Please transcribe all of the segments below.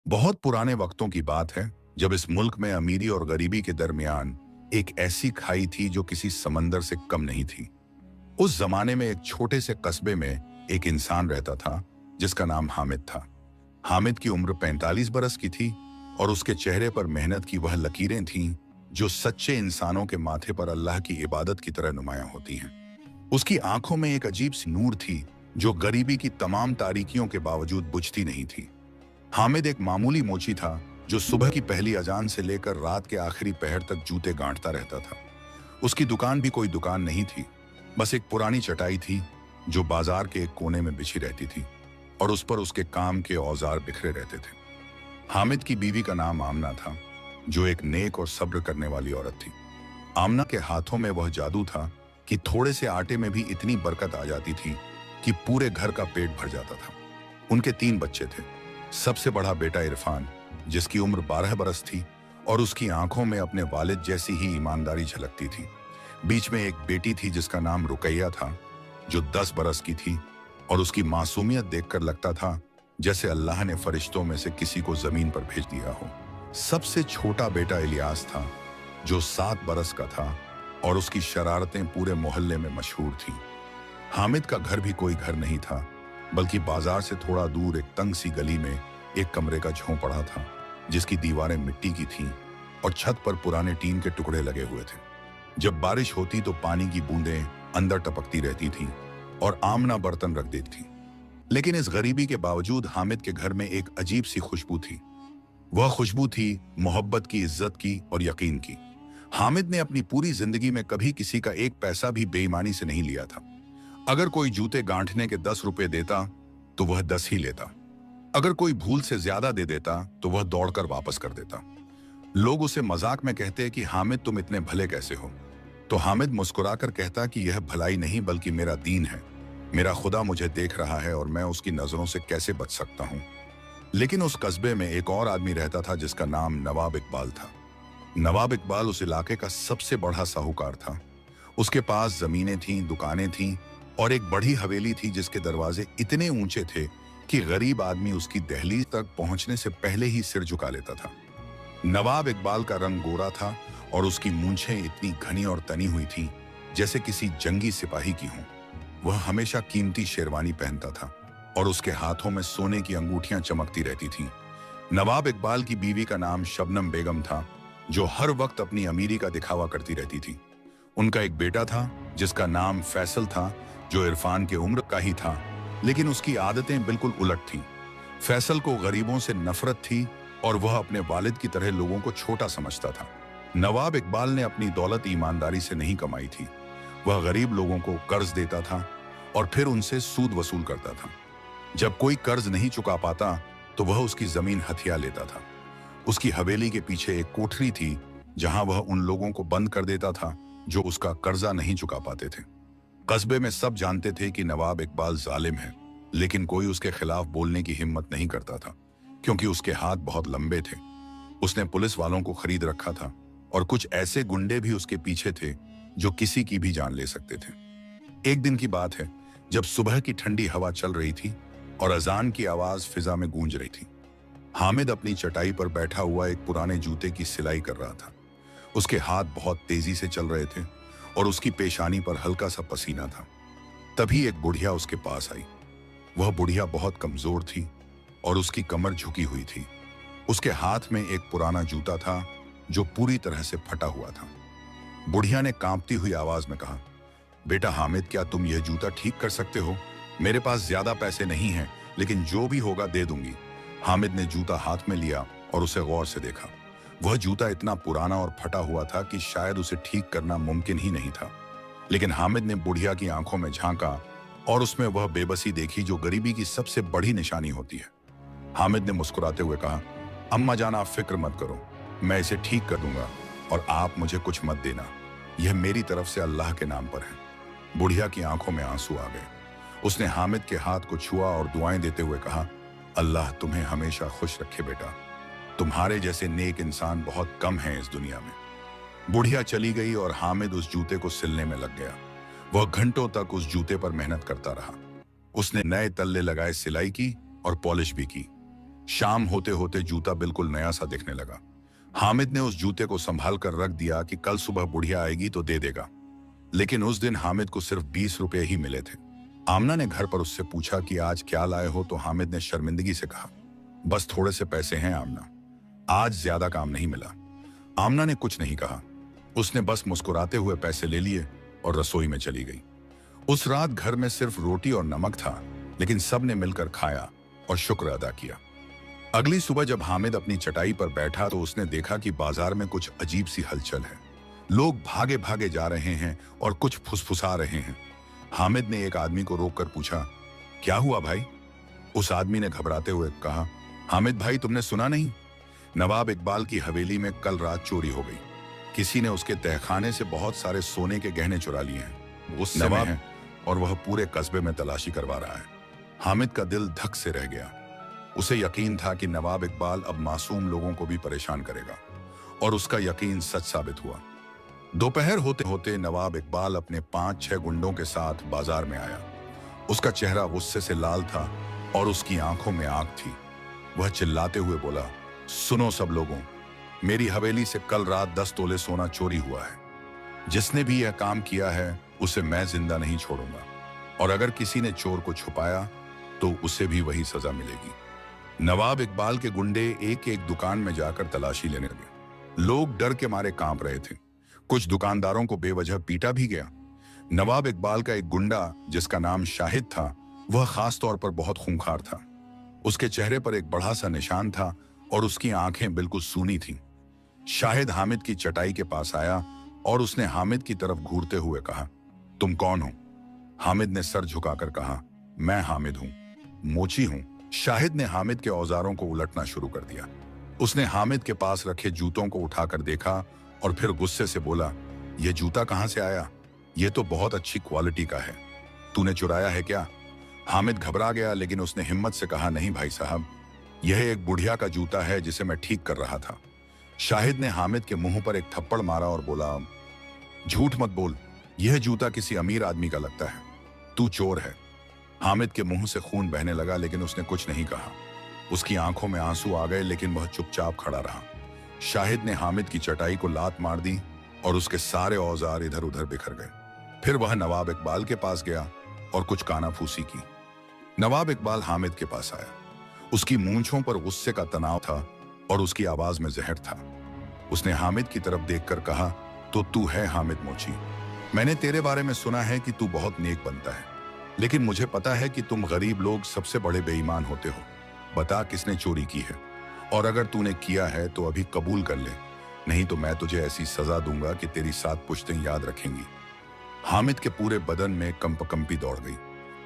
बहुत पुराने वक्तों की बात है जब इस मुल्क में अमीरी और गरीबी के दरमियान एक ऐसी खाई थी जो किसी समंदर से कम नहीं थी। उस जमाने में एक छोटे से कस्बे में एक इंसान रहता था जिसका नाम हामिद था। हामिद की उम्र 45 बरस की थी और उसके चेहरे पर मेहनत की वह लकीरें थीं जो सच्चे इंसानों के माथे पर अल्लाह की इबादत की तरह नुमायां होती हैं। उसकी आंखों में एक अजीब सी नूर थी जो गरीबी की तमाम तारीकियों के बावजूद बुझती नहीं थी। हामिद एक मामूली मोची था जो सुबह की पहली अजान से लेकर रात के आखिरी पहर तक जूते गांठता रहता था। उसकी दुकान भी कोई दुकान नहीं थी, बस एक पुरानी चटाई थी जो बाजार के एक कोने में बिछी रहती थी और उस पर उसके काम के औजार बिखरे रहते थे। हामिद की बीवी का नाम आमना था, जो एक नेक और सब्र करने वाली औरत थी। आमना के हाथों में वह जादू था कि थोड़े से आटे में भी इतनी बरकत आ जाती थी कि पूरे घर का पेट भर जाता था। उनके 3 बच्चे थे। सबसे बड़ा बेटा इरफान, जिसकी उम्र 12 बरस थी और उसकी आंखों में अपने वालिद जैसी ही ईमानदारी झलकती थी। बीच में एक बेटी थी जिसका नाम रुकैया था, जो 10 बरस की थी और उसकी मासूमियत देखकर लगता था जैसे अल्लाह ने फरिश्तों में से किसी को जमीन पर भेज दिया हो। सबसे छोटा बेटा इलियास था, जो 7 बरस का था और उसकी शरारतें पूरे मोहल्ले में मशहूर थीं। हामिद का घर भी कोई घर नहीं था, बल्कि बाजार से थोड़ा दूर एक तंग सी गली में एक कमरे का झोंपड़ा था, जिसकी दीवारें मिट्टी की थीं और छत पर पुराने टीन के टुकड़े लगे हुए थे। जब बारिश होती तो पानी की बूंदें अंदर टपकती रहती थीं और आमना बर्तन रख देती थी। लेकिन इस गरीबी के बावजूद हामिद के घर में एक अजीब सी खुशबू थी। वह खुशबू थी मोहब्बत की, इज्जत की और यकीन की। हामिद ने अपनी पूरी जिंदगी में कभी किसी का एक पैसा भी बेईमानी से नहीं लिया था। अगर कोई जूते गांठने के 10 रुपए देता तो वह 10 ही लेता। अगर कोई भूल से ज्यादा दे देता तो वह दौड़कर वापस कर देता। लोग उसे मजाक में कहते कि हामिद तुम इतने भले कैसे हो, तो हामिद मुस्कुराकर कहता कि यह भलाई नहीं बल्कि मेरा दीन है। मेरा खुदा मुझे देख रहा है और मैं उसकी नजरों से कैसे बच सकता हूं। लेकिन उस कस्बे में एक और आदमी रहता था जिसका नाम नवाब इकबाल था। नवाब इकबाल उस इलाके का सबसे बड़ा साहूकार था। उसके पास जमीनें थीं, दुकानें थीं और एक बड़ी हवेली थी जिसके दरवाजे इतने ऊंचे थे कि गरीब आदमी उसकी दहलीज तक पहुंचने से पहले ही सिर झुका लेता था। नवाब इकबाल का रंग गोरा था और उसकी मूंछें इतनी घनी और तनी हुई थीं जैसे किसी जंगी सिपाही की हों। वह हमेशा कीमती शेरवानी पहनता था और उसके हाथों में सोने की अंगूठियां चमकती रहती थीं। नवाब इकबाल की बीवी का नाम शबनम बेगम था, जो हर वक्त अपनी अमीरी का दिखावा करती रहती थी। उनका एक बेटा था जिसका नाम फैसल था, जो इरफान के उम्र का ही था, लेकिन उसकी आदतें बिल्कुल उलट थीं। फैसल को गरीबों से नफरत थी और वह अपने वालिद की तरह लोगों को छोटा समझता था। नवाब इकबाल ने अपनी दौलत ईमानदारी से नहीं कमाई थी। वह गरीब लोगों को कर्ज देता था और फिर उनसे सूद वसूल करता था। जब कोई कर्ज नहीं चुका पाता तो वह उसकी जमीन हथिया लेता था। उसकी हवेली के पीछे एक कोठरी थी जहां वह उन लोगों को बंद कर देता था जो उसका कर्जा नहीं चुका पाते थे। कस्बे में सब जानते थे कि नवाब इकबाल जालिम है, लेकिन कोई उसके खिलाफ बोलने की हिम्मत नहीं करता था क्योंकि उसके हाथ बहुत लंबे थे। उसने पुलिस वालों को खरीद रखा था और कुछ ऐसे गुंडे भी उसके पीछे थे जो किसी की भी जान ले सकते थे। एक दिन की बात है जब सुबह की ठंडी हवा चल रही थी और अजान की आवाज फिजा में गूंज रही थी। हामिद अपनी चटाई पर बैठा हुआ एक पुराने जूते की सिलाई कर रहा था। उसके हाथ बहुत तेजी से चल रहे थे और उसकी पेशानी पर हल्का सा पसीना था। तभी एक बुढ़िया उसके पास आई। वह बुढ़िया बहुत कमजोर थी और उसकी कमर झुकी हुई थी। उसके हाथ में एक पुराना जूता था जो पूरी तरह से फटा हुआ था। बुढ़िया ने कांपती हुई आवाज में कहा, बेटा हामिद, क्या तुम यह जूता ठीक कर सकते हो? मेरे पास ज्यादा पैसे नहीं हैं, लेकिन जो भी होगा दे दूंगी। हामिद ने जूता हाथ में लिया और उसे गौर से देखा। वह जूता इतना पुराना और फटा हुआ था कि शायद उसे ठीक करना मुमकिन ही नहीं था। लेकिन हामिद ने बुढ़िया की आंखों में झांका और उसमें वह बेबसी देखी जो गरीबी की सबसे बड़ी निशानी होती है। हामिद ने मुस्कुराते हुए कहा, अम्मा जान, आप फिक्र मत करो, मैं इसे ठीक कर दूंगा और आप मुझे कुछ मत देना। यह मेरी तरफ से अल्लाह के नाम पर है। बुढ़िया की आंखों में आंसू आ गए। उसने हामिद के हाथ को छुआ और दुआएं देते हुए कहा, अल्लाह तुम्हें हमेशा खुश रखे बेटा। तुम्हारे जैसे नेक इंसान बहुत कम हैं इस दुनिया में। बुढ़िया चली गई और हामिद उस जूते को सिलने में लग गया। वह घंटों तक उस जूते पर मेहनत करता रहा। उसने नए तल्ले लगाए, सिलाई की और पॉलिश भी की। शाम होते होते जूता बिल्कुल नया सा दिखने लगा। हामिद ने उस जूते को संभाल कर रख दिया कि कल सुबह बुढ़िया आएगी तो दे देगा। लेकिन उस दिन हामिद को सिर्फ 20 रुपए ही मिले थे। आमना ने घर पर उससे पूछा कि आज क्या लाए हो, तो हामिद ने शर्मिंदगी से कहा, बस थोड़े से पैसे हैं आमना, आज ज्यादा काम नहीं मिला। आमना ने कुछ नहीं कहा, उसने बस मुस्कुराते हुए पैसे ले लिए और रसोई में चली गई। उस रात घर में सिर्फ रोटी और नमक था, लेकिन सबने मिलकर खाया और शुक्र अदा किया। अगली सुबह जब हामिद अपनी चटाई पर बैठा तो उसने देखा कि बाजार में कुछ अजीब सी हलचल है। लोग भागे भागे जा रहे हैं और कुछ फुसफुसा रहे हैं। हामिद ने एक आदमी को रोककर पूछा, क्या हुआ भाई? उस आदमी ने घबराते हुए कहा, हामिद भाई, तुमने सुना नहीं? नवाब इकबाल की हवेली में कल रात चोरी हो गई। किसी ने उसके तहखाने से बहुत सारे सोने के गहने चुरा लिए हैं। वो नवाब है और वह पूरे कस्बे में तलाशी करवा रहा है। हामिद का दिल धक से रह गया। उसे यकीन था कि नवाब इकबाल अब मासूम लोगों को भी परेशान करेगा, और उसका यकीन सच साबित हुआ। दोपहर होते होते नवाब इकबाल अपने 5-6 गुंडों के साथ बाजार में आया। उसका चेहरा गुस्से से लाल था और उसकी आंखों में आग थी। वह चिल्लाते हुए बोला, सुनो सब लोगों, मेरी हवेली से कल रात 10 तोले सोना चोरी हुआ है। जिसने भी यह काम किया है उसे मैं जिंदा नहीं छोड़ूंगा, और अगर किसी ने चोर को छुपाया तो उसे भी वही सजा मिलेगी। नवाब इकबाल के गुंडे एक एक दुकान में जाकर तलाशी लेने लगे। लोग डर के मारे कांप रहे थे। कुछ दुकानदारों को बेवजह पीटा भी गया। नवाब इकबाल का एक गुंडा, जिसका नाम शाहिद था, वह खास तौर पर बहुत खूंखार था। उसके चेहरे पर एक बड़ा सा निशान था और उसकी आंखें बिल्कुल सूनी थीं। शाहिद हामिद की चटाई के पास आया और उसने हामिद की तरफ घूरते हुए कहा, तुम कौन हो? हामिद ने सर झुकाकर कहा, मैं हामिद हूं, मोची हूं। शाहिद ने हामिद के औजारों को उलटना शुरू कर दिया। उसने हामिद के पास रखे जूतों को उठाकर देखा और फिर गुस्से से बोला, यह जूता कहां से आया? यह तो बहुत अच्छी क्वालिटी का है, तूने चुराया है क्या? हामिद घबरा गया, लेकिन उसने हिम्मत से कहा, नहीं भाई साहब, यह एक बुढ़िया का जूता है जिसे मैं ठीक कर रहा था। शाहिद ने हामिद के मुंह पर एक थप्पड़ मारा और बोला, झूठ मत बोल, यह जूता किसी अमीर आदमी का लगता है, तू चोर है। हामिद के मुंह से खून बहने लगा, लेकिन उसने कुछ नहीं कहा। उसकी आंखों में आंसू आ गए, लेकिन वह चुपचाप खड़ा रहा। शाहिद ने हामिद की चटाई को लात मार दी और उसके सारे औजार इधर उधर बिखर गए। फिर वह नवाब इकबाल के पास गया और कुछ कानाफूसी की। नवाब इकबाल हामिद के पास आया। उसकी मूंछों पर गुस्से का तनाव था और उसकी आवाज में जहर था। उसने हामिद की तरफ देखकर कहा, तो तू है हामिद मोची? मैंने तेरे बारे में सुना है कि तू बहुत नेक बनता है, लेकिन मुझे पता है कि तुम गरीब लोग सबसे बड़े बेईमान होते हो। बता, किसने चोरी की है? और अगर तूने किया है तो अभी कबूल कर ले, नहीं तो मैं तुझे ऐसी सजा दूंगा कि तेरी 7 पुश्तें याद रखेंगी। हामिद के पूरे बदन में कंपकंपी दौड़ गई।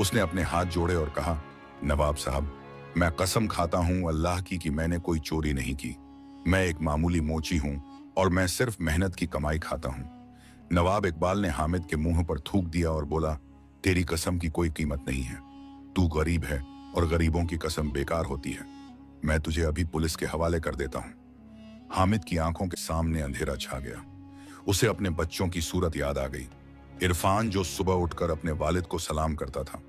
उसने अपने हाथ जोड़े और कहा, नवाब साहब, मैं कसम खाता हूं अल्लाह की कि मैंने कोई चोरी नहीं की। मैं एक मामूली मोची हूं और मैं सिर्फ मेहनत की कमाई खाता हूं। नवाब इकबाल ने हामिद के मुंह पर थूक दिया और बोला, तेरी कसम की कोई कीमत नहीं है। तू गरीब है और गरीबों की कसम बेकार होती है। मैं तुझे अभी पुलिस के हवाले कर देता हूं। हामिद की आंखों के सामने अंधेरा छा गया। उसे अपने बच्चों की सूरत याद आ गई। इरफान जो सुबह उठकर अपने वालिद को सलाम करता था,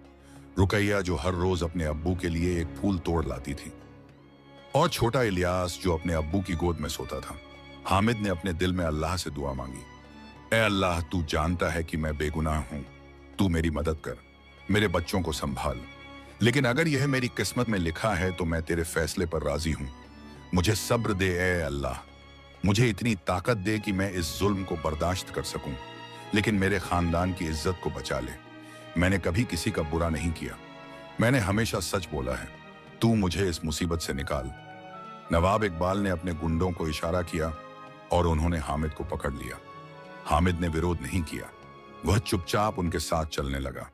रुकैया जो हर रोज अपने अब्बू के लिए एक फूल तोड़ लाती थी, और छोटा इलियास जो अपने अब्बू की गोद में सोता था। हामिद ने अपने दिल में अल्लाह से दुआ मांगी, ए अल्लाह, तू जानता है कि मैं बेगुनाह हूं, तू मेरी मदद कर, मेरे बच्चों को संभाल। लेकिन अगर यह मेरी किस्मत में लिखा है तो मैं तेरे फैसले पर राजी हूं। मुझे सब्र दे ए अल्लाह, मुझे इतनी ताकत दे कि मैं इस जुल्म को बर्दाश्त कर सकूं, लेकिन मेरे खानदान की इज्जत को बचा ले। मैंने कभी किसी का बुरा नहीं किया, मैंने हमेशा सच बोला है। तू मुझे इस मुसीबत से निकाल। नवाब इकबाल ने अपने गुंडों को इशारा किया और उन्होंने हामिद को पकड़ लिया। हामिद ने विरोध नहीं किया, वह चुपचाप उनके साथ चलने लगा।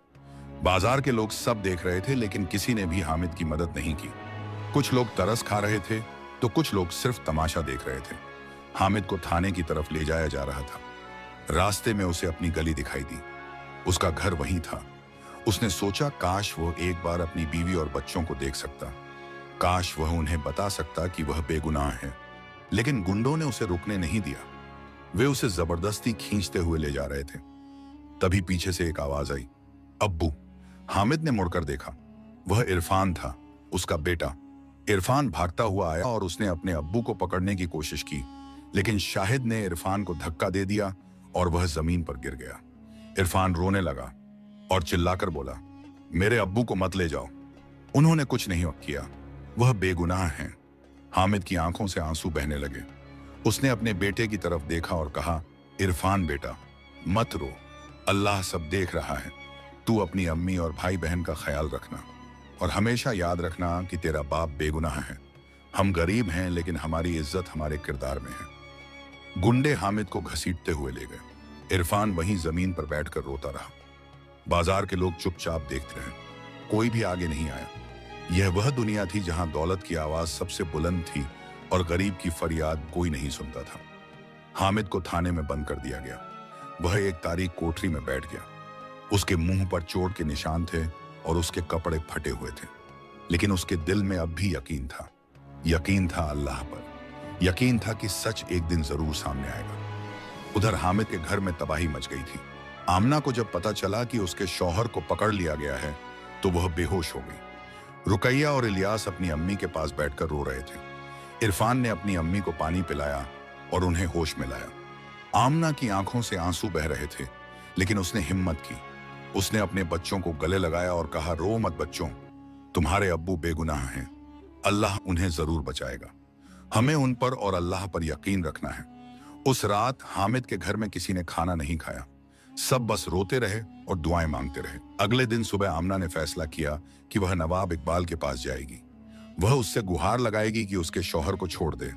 बाजार के लोग सब देख रहे थे, लेकिन किसी ने भी हामिद की मदद नहीं की। कुछ लोग तरस खा रहे थे तो कुछ लोग सिर्फ तमाशा देख रहे थे। हामिद को थाने की तरफ ले जाया जा रहा था। रास्ते में उसे अपनी गली दिखाई दी। उसका घर वहीं था। उसने सोचा, काश वो एक बार अपनी बीवी और बच्चों को देख सकता, काश वह उन्हें बता सकता कि वह बेगुनाह है। लेकिन गुंडों ने उसे रुकने नहीं दिया। वे उसे जबरदस्ती खींचते हुए ले जा रहे थे। तभी पीछे से एक आवाज आई, अब्बू। हामिद ने मुड़कर देखा। वह इरफान था, उसका बेटा। इरफान भागता हुआ आया और उसने अपने अब्बू को पकड़ने की कोशिश की, लेकिन शाहिद ने इरफान को धक्का दे दिया और वह जमीन पर गिर गया। इरफान रोने लगा और चिल्लाकर बोला, मेरे अब्बू को मत ले जाओ, उन्होंने कुछ नहीं किया, वह बेगुनाह हैं। हामिद की आंखों से आंसू बहने लगे। उसने अपने बेटे की तरफ देखा और कहा, इरफान बेटा, मत रो, अल्लाह सब देख रहा है। तू अपनी अम्मी और भाई बहन का ख्याल रखना और हमेशा याद रखना कि तेरा बाप बेगुनाह है। हम गरीब हैं, लेकिन हमारी इज्जत हमारे किरदार में है। गुंडे हामिद को घसीटते हुए ले गए। इरफान वहीं जमीन पर बैठकर रोता रहा। बाजार के लोग चुपचाप देखते रहे, कोई भी आगे नहीं आया। यह वह दुनिया थी जहां दौलत की आवाज सबसे बुलंद थी और गरीब की फरियाद कोई नहीं सुनता था। हामिद को थाने में बंद कर दिया गया। वह एक तारीख कोठरी में बैठ गया। उसके मुंह पर चोट के निशान थे और उसके कपड़े फटे हुए थे, लेकिन उसके दिल में अब भी यकीन था। यकीन था अल्लाह पर, यकीन था कि सच एक दिन जरूर सामने आएगा। उधर हामिद के घर में तबाही मच गई थी। आमना को जब पता चला कि उसके शौहर को पकड़ लिया गया है तो वह बेहोश हो गई। रुकैया और इलियास अपनी अम्मी के पास बैठकर रो रहे थे। इरफान ने अपनी अम्मी को पानी पिलाया और उन्हें होश में लाया। आमना की आंखों से आंसू बह रहे थे, लेकिन उसने हिम्मत की। उसने अपने बच्चों को गले लगाया और कहा, रो मत बच्चों, तुम्हारे अब्बू बेगुनाह हैं, अल्लाह उन्हें जरूर बचाएगा। हमें उन पर और अल्लाह पर यकीन रखना है। उस रात हामिद के घर में किसी ने खाना नहीं खाया। सब बस रोते रहे और दुआएं मांगते रहे। अगले दिन सुबह आमना ने फैसला किया कि वह नवाब इकबाल के पास जाएगी। वह उससे गुहार लगाएगी कि उसके शौहर को छोड़ दे।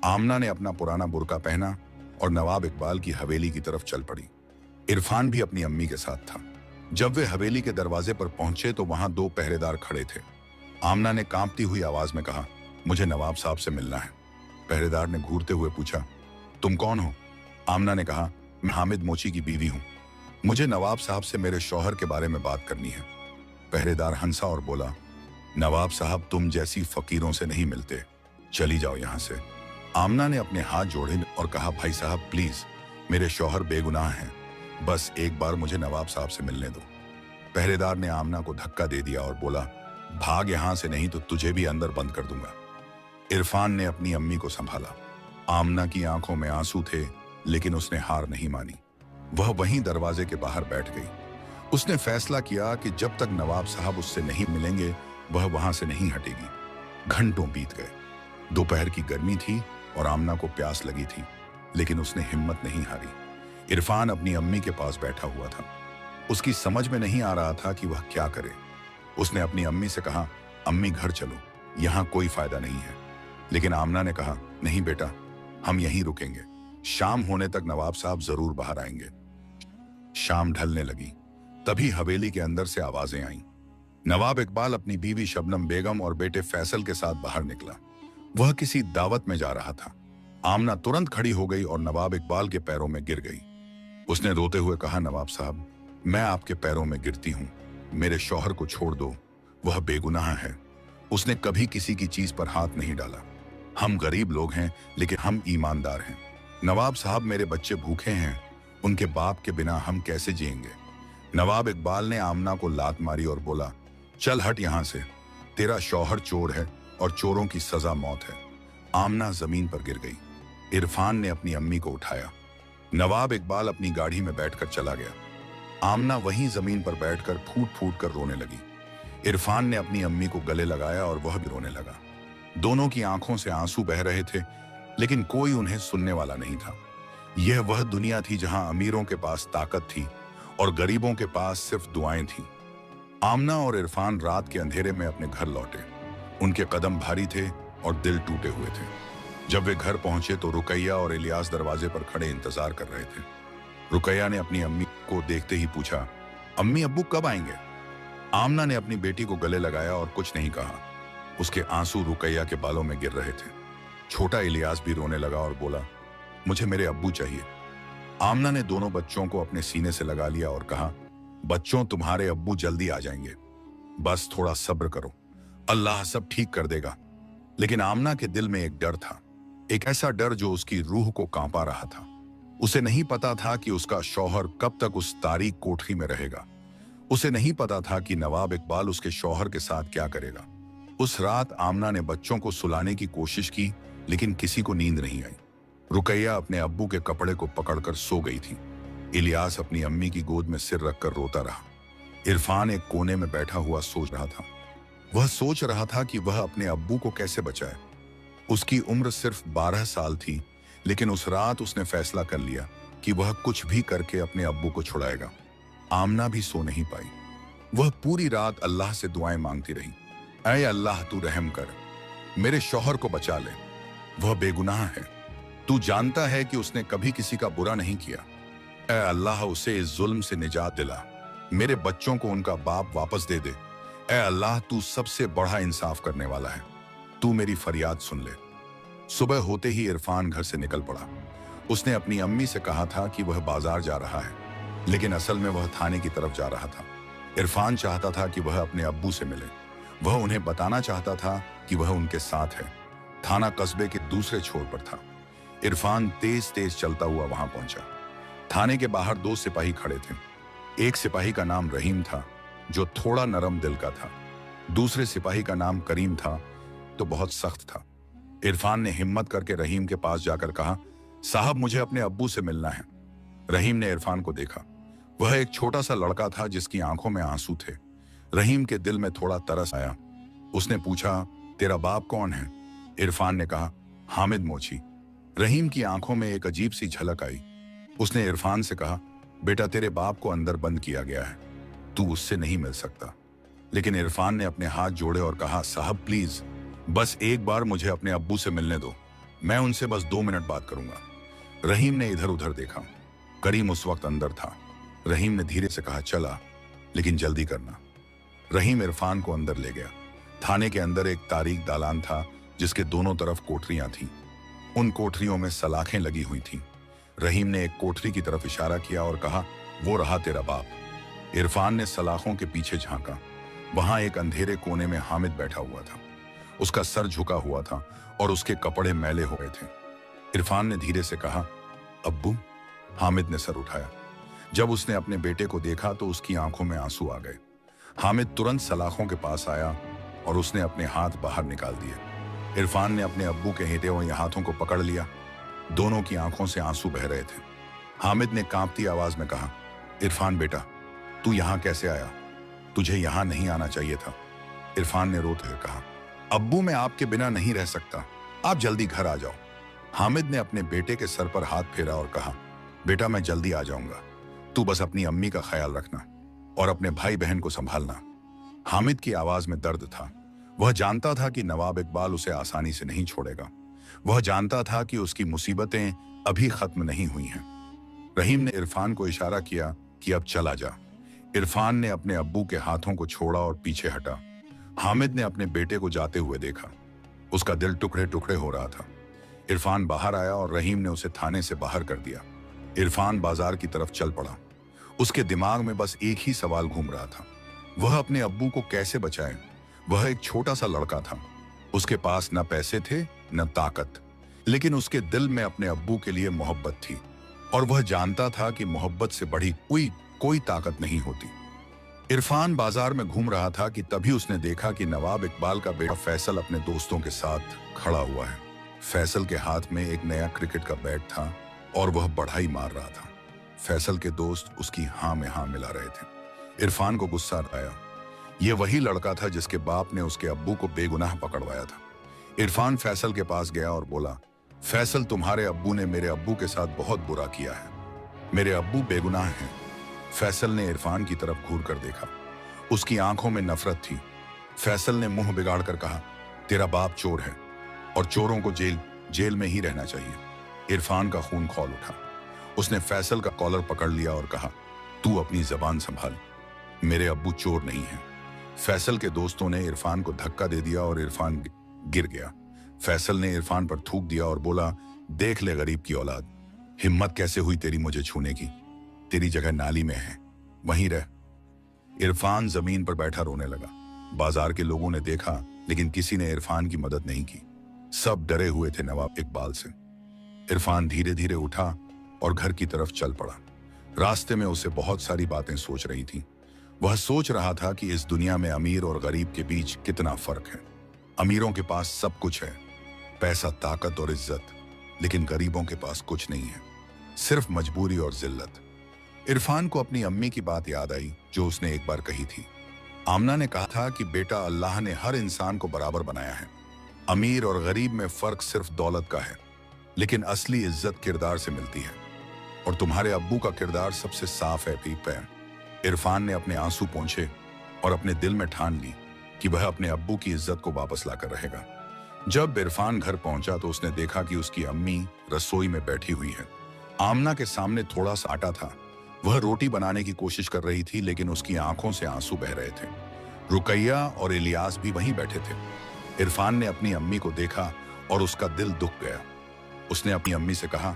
आमना ने अपना पुराना बुर्का पहना और नवाब इकबाल की हवेली की तरफ चल पड़ी। इरफान भी अपनी अम्मी के साथ था। जब वे हवेली के दरवाजे पर पहुंचे तो वहां 2 पहरेदार खड़े थे। आमना ने कांपती हुई आवाज में कहा, मुझे नवाब साहब से मिलना है। पहरेदार ने घूरते हुए पूछा, तुम कौन हो? आमना ने कहा, मैं हामिद मोची की बीवी हूं, मुझे नवाब साहब से मेरे शौहर के बारे में बात करनी है। पहरेदार हंसा और बोला, नवाब साहब तुम जैसी फकीरों से नहीं मिलते, चली जाओ यहां से। आमना ने अपने हाथ जोड़े और कहा, भाई साहब प्लीज, मेरे शौहर बेगुनाह हैं, बस एक बार मुझे नवाब साहब से मिलने दो। पहरेदार ने आमना को धक्का दे दिया और बोला, भाग यहां से, नहीं तो तुझे भी अंदर बंद कर दूंगा। इरफान ने अपनी अम्मी को संभाला। आमना की आंखों में आंसू थे, लेकिन उसने हार नहीं मानी। वह वहीं दरवाजे के बाहर बैठ गई। उसने फैसला किया कि जब तक नवाब साहब उससे नहीं मिलेंगे वह वहां से नहीं हटेगी। घंटों बीत गए। दोपहर की गर्मी थी और आमना को प्यास लगी थी, लेकिन उसने हिम्मत नहीं हारी। इरफान अपनी अम्मी के पास बैठा हुआ था। उसकी समझ में नहीं आ रहा था कि वह क्या करे। उसने अपनी अम्मी से कहा, अम्मी घर चलो, यहाँ कोई फायदा नहीं है। लेकिन आमना ने कहा, नहीं बेटा, हम यहीं रुकेंगे, शाम होने तक नवाब साहब जरूर बाहर आएंगे। शाम ढलने लगी, तभी हवेली के अंदर से आवाजें आईं। नवाब इकबाल अपनी बीवी शबनम बेगम और बेटे फैसल के साथ बाहर निकला। वह किसी दावत में जा रहा था। आमना तुरंत खड़ी हो गई और नवाब इकबाल के पैरों में गिर गई। उसने रोते हुए कहा, नवाब साहब, मैं आपके पैरों में गिरती हूं, मेरे शौहर को छोड़ दो, वह बेगुनाह है, उसने कभी किसी की चीज पर हाथ नहीं डाला। हम गरीब लोग हैं, लेकिन हम ईमानदार हैं। नवाब साहब, मेरे बच्चे भूखे हैं, उनके बाप के बिना हम कैसे जिएंगे? नवाब इकबाल ने आमना को लात मारी और बोला, चल हट यहां से, तेरा शौहर चोर है और चोरों की सजा मौत है। आमना जमीन पर गिर गई। इरफान ने अपनी अम्मी को उठाया। नवाब इकबाल अपनी गाड़ी में बैठकर चला गया। आमना वहीं जमीन पर बैठकर फूट फूट कर रोने लगी। इरफान ने अपनी अम्मी को गले लगाया और वह भी रोने लगा। दोनों की आंखों से आंसू बह रहे थे, लेकिन कोई उन्हें सुनने वाला नहीं था। यह वह दुनिया थी जहां अमीरों के पास ताकत थी और गरीबों के पास सिर्फ दुआएं थीं। आमना और इरफान रात के अंधेरे में अपने घर लौटे। उनके कदम भारी थे और दिल टूटे हुए थे। जब वे घर पहुंचे तो रुकैया और इलियास दरवाजे पर खड़े इंतजार कर रहे थे। रुकैया ने अपनी अम्मी को देखते ही पूछा, अम्मी अब्बू कब आएंगे? आमना ने अपनी बेटी को गले लगाया और कुछ नहीं कहा। उसके आंसू रुकैया के बालों में गिर रहे थे। छोटा इलियास भी रोने लगा और बोला, मुझे मेरे अब्बू चाहिए। आमना ने दोनों बच्चों को अपने सीने से लगा लिया और कहा, बच्चों, तुम्हारे अब्बू जल्दी आ जाएंगे, बस थोड़ा सब्र करो, अल्लाह सब ठीक कर देगा। लेकिन आमना के दिल में एक डर था, एक ऐसा डर जो उसकी रूह को कांपा रहा था। उसे नहीं पता था कि उसका शौहर कब तक उस तारीक कोठरी में रहेगा। उसे नहीं पता था कि नवाब इकबाल उसके शौहर के साथ क्या करेगा। उस रात आमना ने बच्चों को सुलाने की कोशिश की, लेकिन किसी को नींद नहीं आई। रुकैया अपने अब्बू के कपड़े को पकड़कर सो गई थी। इलियास अपनी अम्मी की गोद में सिर रखकर रोता रहा। इरफान एक कोने में बैठा हुआ सोच रहा था। वह सोच रहा था कि वह अपने अब्बू को कैसे बचाए। उसकी उम्र सिर्फ 12 साल थी, लेकिन उस रात उसने फैसला कर लिया कि वह कुछ भी करके अपने अब्बू को छुड़ाएगा। आमना भी सो नहीं पाई। वह पूरी रात अल्लाह से दुआएं मांगती रही। ऐ अल्लाह, तू रहम कर, मेरे शौहर को बचा ले, वह बेगुनाह है। तू जानता है कि उसने कभी किसी का बुरा नहीं किया। ऐ अल्लाह, उसे इस जुल्म से निजात दिला, मेरे बच्चों को उनका बाप वापस दे दे। ऐ अल्लाह, तू सबसे बड़ा इंसाफ करने वाला है, तू मेरी फरियाद सुन ले। सुबह होते ही इरफान घर से निकल पड़ा। उसने अपनी अम्मी से कहा था कि वह बाजार जा रहा है, लेकिन असल में वह थाने की तरफ जा रहा था। इरफान चाहता था कि वह अपने अब्बू से मिले। वह उन्हें बताना चाहता था कि वह उनके साथ है। थाना कस्बे के दूसरे छोर पर था। इरफान तेज तेज चलता हुआ वहां पहुंचा। थाने के बाहर 2 सिपाही खड़े थे। एक सिपाही का नाम रहीम था, जो थोड़ा नरम दिल का था। दूसरे सिपाही का नाम करीम था, तो बहुत सख्त था। इरफान ने हिम्मत करके रहीम के पास जाकर कहा, साहब, मुझे अपने अब्बू से मिलना है। रहीम ने इरफान को देखा। वह एक छोटा सा लड़का था जिसकी आंखों में आंसू थे। रहीम के दिल में थोड़ा तरस आया। उसने पूछा, तेरा बाप कौन है? इरफान ने कहा, हामिद मोची। रहीम की आंखों में एक अजीब सी झलक आई। उसने इरफान से कहा, बेटा, तेरे बाप को अंदर बंद किया गया है, तू उससे नहीं मिल सकता। लेकिन इरफान ने अपने हाथ जोड़े और कहा, साहब प्लीज, बस एक बार मुझे अपने अब्बू से मिलने दो, मैं उनसे बस 2 मिनट बात करूंगा। रहीम ने इधर उधर देखा। करीम उस वक्त अंदर था। रहीम ने धीरे से कहा, चला, लेकिन जल्दी करना। रहीम इरफान को अंदर ले गया। थाने के अंदर एक तारीक दालान था, जिसके दोनों तरफ कोठरियां थीं। उन कोठरियों में सलाखें लगी हुई थीं। रहीम ने एक कोठरी की तरफ इशारा किया और कहा, वो रहा तेरा बाप। इरफान ने सलाखों के पीछे झांका। वहां एक अंधेरे कोने में हामिद बैठा हुआ था। उसका सर झुका हुआ था और उसके कपड़े मैले हो गए थे। इरफान ने धीरे से कहा, अब्बू। हामिद ने सर उठाया। जब उसने अपने बेटे को देखा तो उसकी आंखों में आंसू आ गए। हामिद तुरंत सलाखों के पास आया और उसने अपने हाथ बाहर निकाल दिए। इरफान ने अपने अब्बू के हिटे हुए हाथों को पकड़ लिया। दोनों की आंखों से आंसू बह रहे थे। हामिद ने कांपती आवाज में कहा, इरफान बेटा, तू यहां कैसे आया? तुझे यहां नहीं आना चाहिए था। इरफान ने रोते हुए कहा, अब्बू, मैं आपके बिना नहीं रह सकता, आप जल्दी घर आ जाओ। हामिद ने अपने बेटे के सर पर हाथ फेरा और कहा, बेटा, मैं जल्दी आ जाऊंगा, तू बस अपनी अम्मी का ख्याल रखना और अपने भाई बहन को संभालना। हामिद की आवाज में दर्द था। वह जानता था कि नवाब इकबाल उसे आसानी से नहीं छोड़ेगा। वह जानता था कि उसकी मुसीबतें अभी खत्म नहीं हुई हैं। रहीम ने इरफान को इशारा किया कि अब चला जा। इरफान ने अपने अब्बू के हाथों को छोड़ा और पीछे हटा। हामिद ने अपने बेटे को जाते हुए देखा। उसका दिल टुकड़े टुकड़े हो रहा था। इरफान बाहर आया और रहीम ने उसे थाने से बाहर कर दिया। इरफान बाजार की तरफ चल पड़ा। उसके दिमाग में बस एक ही सवाल घूम रहा था, वह अपने अब्बू को कैसे बचाए। वह एक छोटा सा लड़का था। उसके पास न पैसे थे न ताकत, लेकिन उसके दिल में अपने अब्बू के लिए मोहब्बत थी और वह जानता था कि मोहब्बत से बढ़ी कोई ताकत नहीं होती। इरफान बाजार में घूम रहा था कि तभी उसने देखा कि नवाब इकबाल का बेटा फैसल अपने दोस्तों के साथ खड़ा हुआ है। फैसल के हाथ में एक नया क्रिकेट का बैट था और वह बढ़ाई मार रहा था। फैसल के दोस्त उसकी हाँ में हाँ मिला रहे थे। इरफान को गुस्सा आया। यह वही लड़का था जिसके बाप ने उसके अब्बू को बेगुनाह पकड़वाया था। इरफान फैसल के पास गया और बोला, फैसल, तुम्हारे अब्बू ने मेरे अब्बू के साथ बहुत बुरा किया है। मेरे अब्बू बेगुनाह हैं। फैसल ने इरफान की तरफ घूर कर देखा। उसकी आंखों में नफरत थी। फैसल ने मुंह बिगाड़ कर कहा, तेरा बाप चोर है और चोरों को जेल में ही रहना चाहिए। इरफान का खून खौल उठा। उसने फैसल का कॉलर पकड़ लिया और कहा, तू अपनी जबान संभाल, मेरे अब्बू चोर नहीं है। फैसल के दोस्तों ने इरफान को धक्का दे दिया और इरफान गिर गया। फैसल ने इरफान पर थूक दिया और बोला, देख ले गरीब की औलाद, हिम्मत कैसे हुई तेरी मुझे छूने की? तेरी जगह नाली में है, वहीं रह। इरफान जमीन पर बैठा रोने लगा। बाजार के लोगों ने देखा, लेकिन किसी ने इरफान की मदद नहीं की। सब डरे हुए थे नवाब इकबाल से। इरफान धीरे धीरे उठा और घर की तरफ चल पड़ा। रास्ते में उसे बहुत सारी बातें सोच रही थी। वह सोच रहा था कि इस दुनिया में अमीर और गरीब के बीच कितना फर्क है। अमीरों के पास सब कुछ है, पैसा, ताकत और इज्जत, लेकिन गरीबों के पास कुछ नहीं है, सिर्फ मजबूरी और जिल्लत। इरफान को अपनी अम्मी की बात याद आई जो उसने एक बार कही थी। आमना ने कहा था कि बेटा, अल्लाह ने हर इंसान को बराबर बनाया है। अमीर और गरीब में फर्क सिर्फ दौलत का है, लेकिन असली इज्जत किरदार से मिलती है। और तुम्हारे अब्बू का किरदार सबसे साफ है पीपैन। इरफान ने अपने आंसू पोंछे और अपने दिल में ठान ली कि वह अपने अब्बू की इज्जत को वापस लाकर रहेगा। जब इरफान घर पहुंचा तो उसने देखा कि उसकी अम्मी रसोई में बैठी हुई है। आमना के सामने थोड़ा सा आटा था। वह रोटी बनाने की कोशिश कर रही थी, लेकिन उसकी आंखों से आंसू बह रहे थे। रुकैया और इलियास भी वहीं बैठे थे। इरफान ने अपनी अम्मी को देखा और उसका दिल दुख गया। उसने अपनी अम्मी से कहा,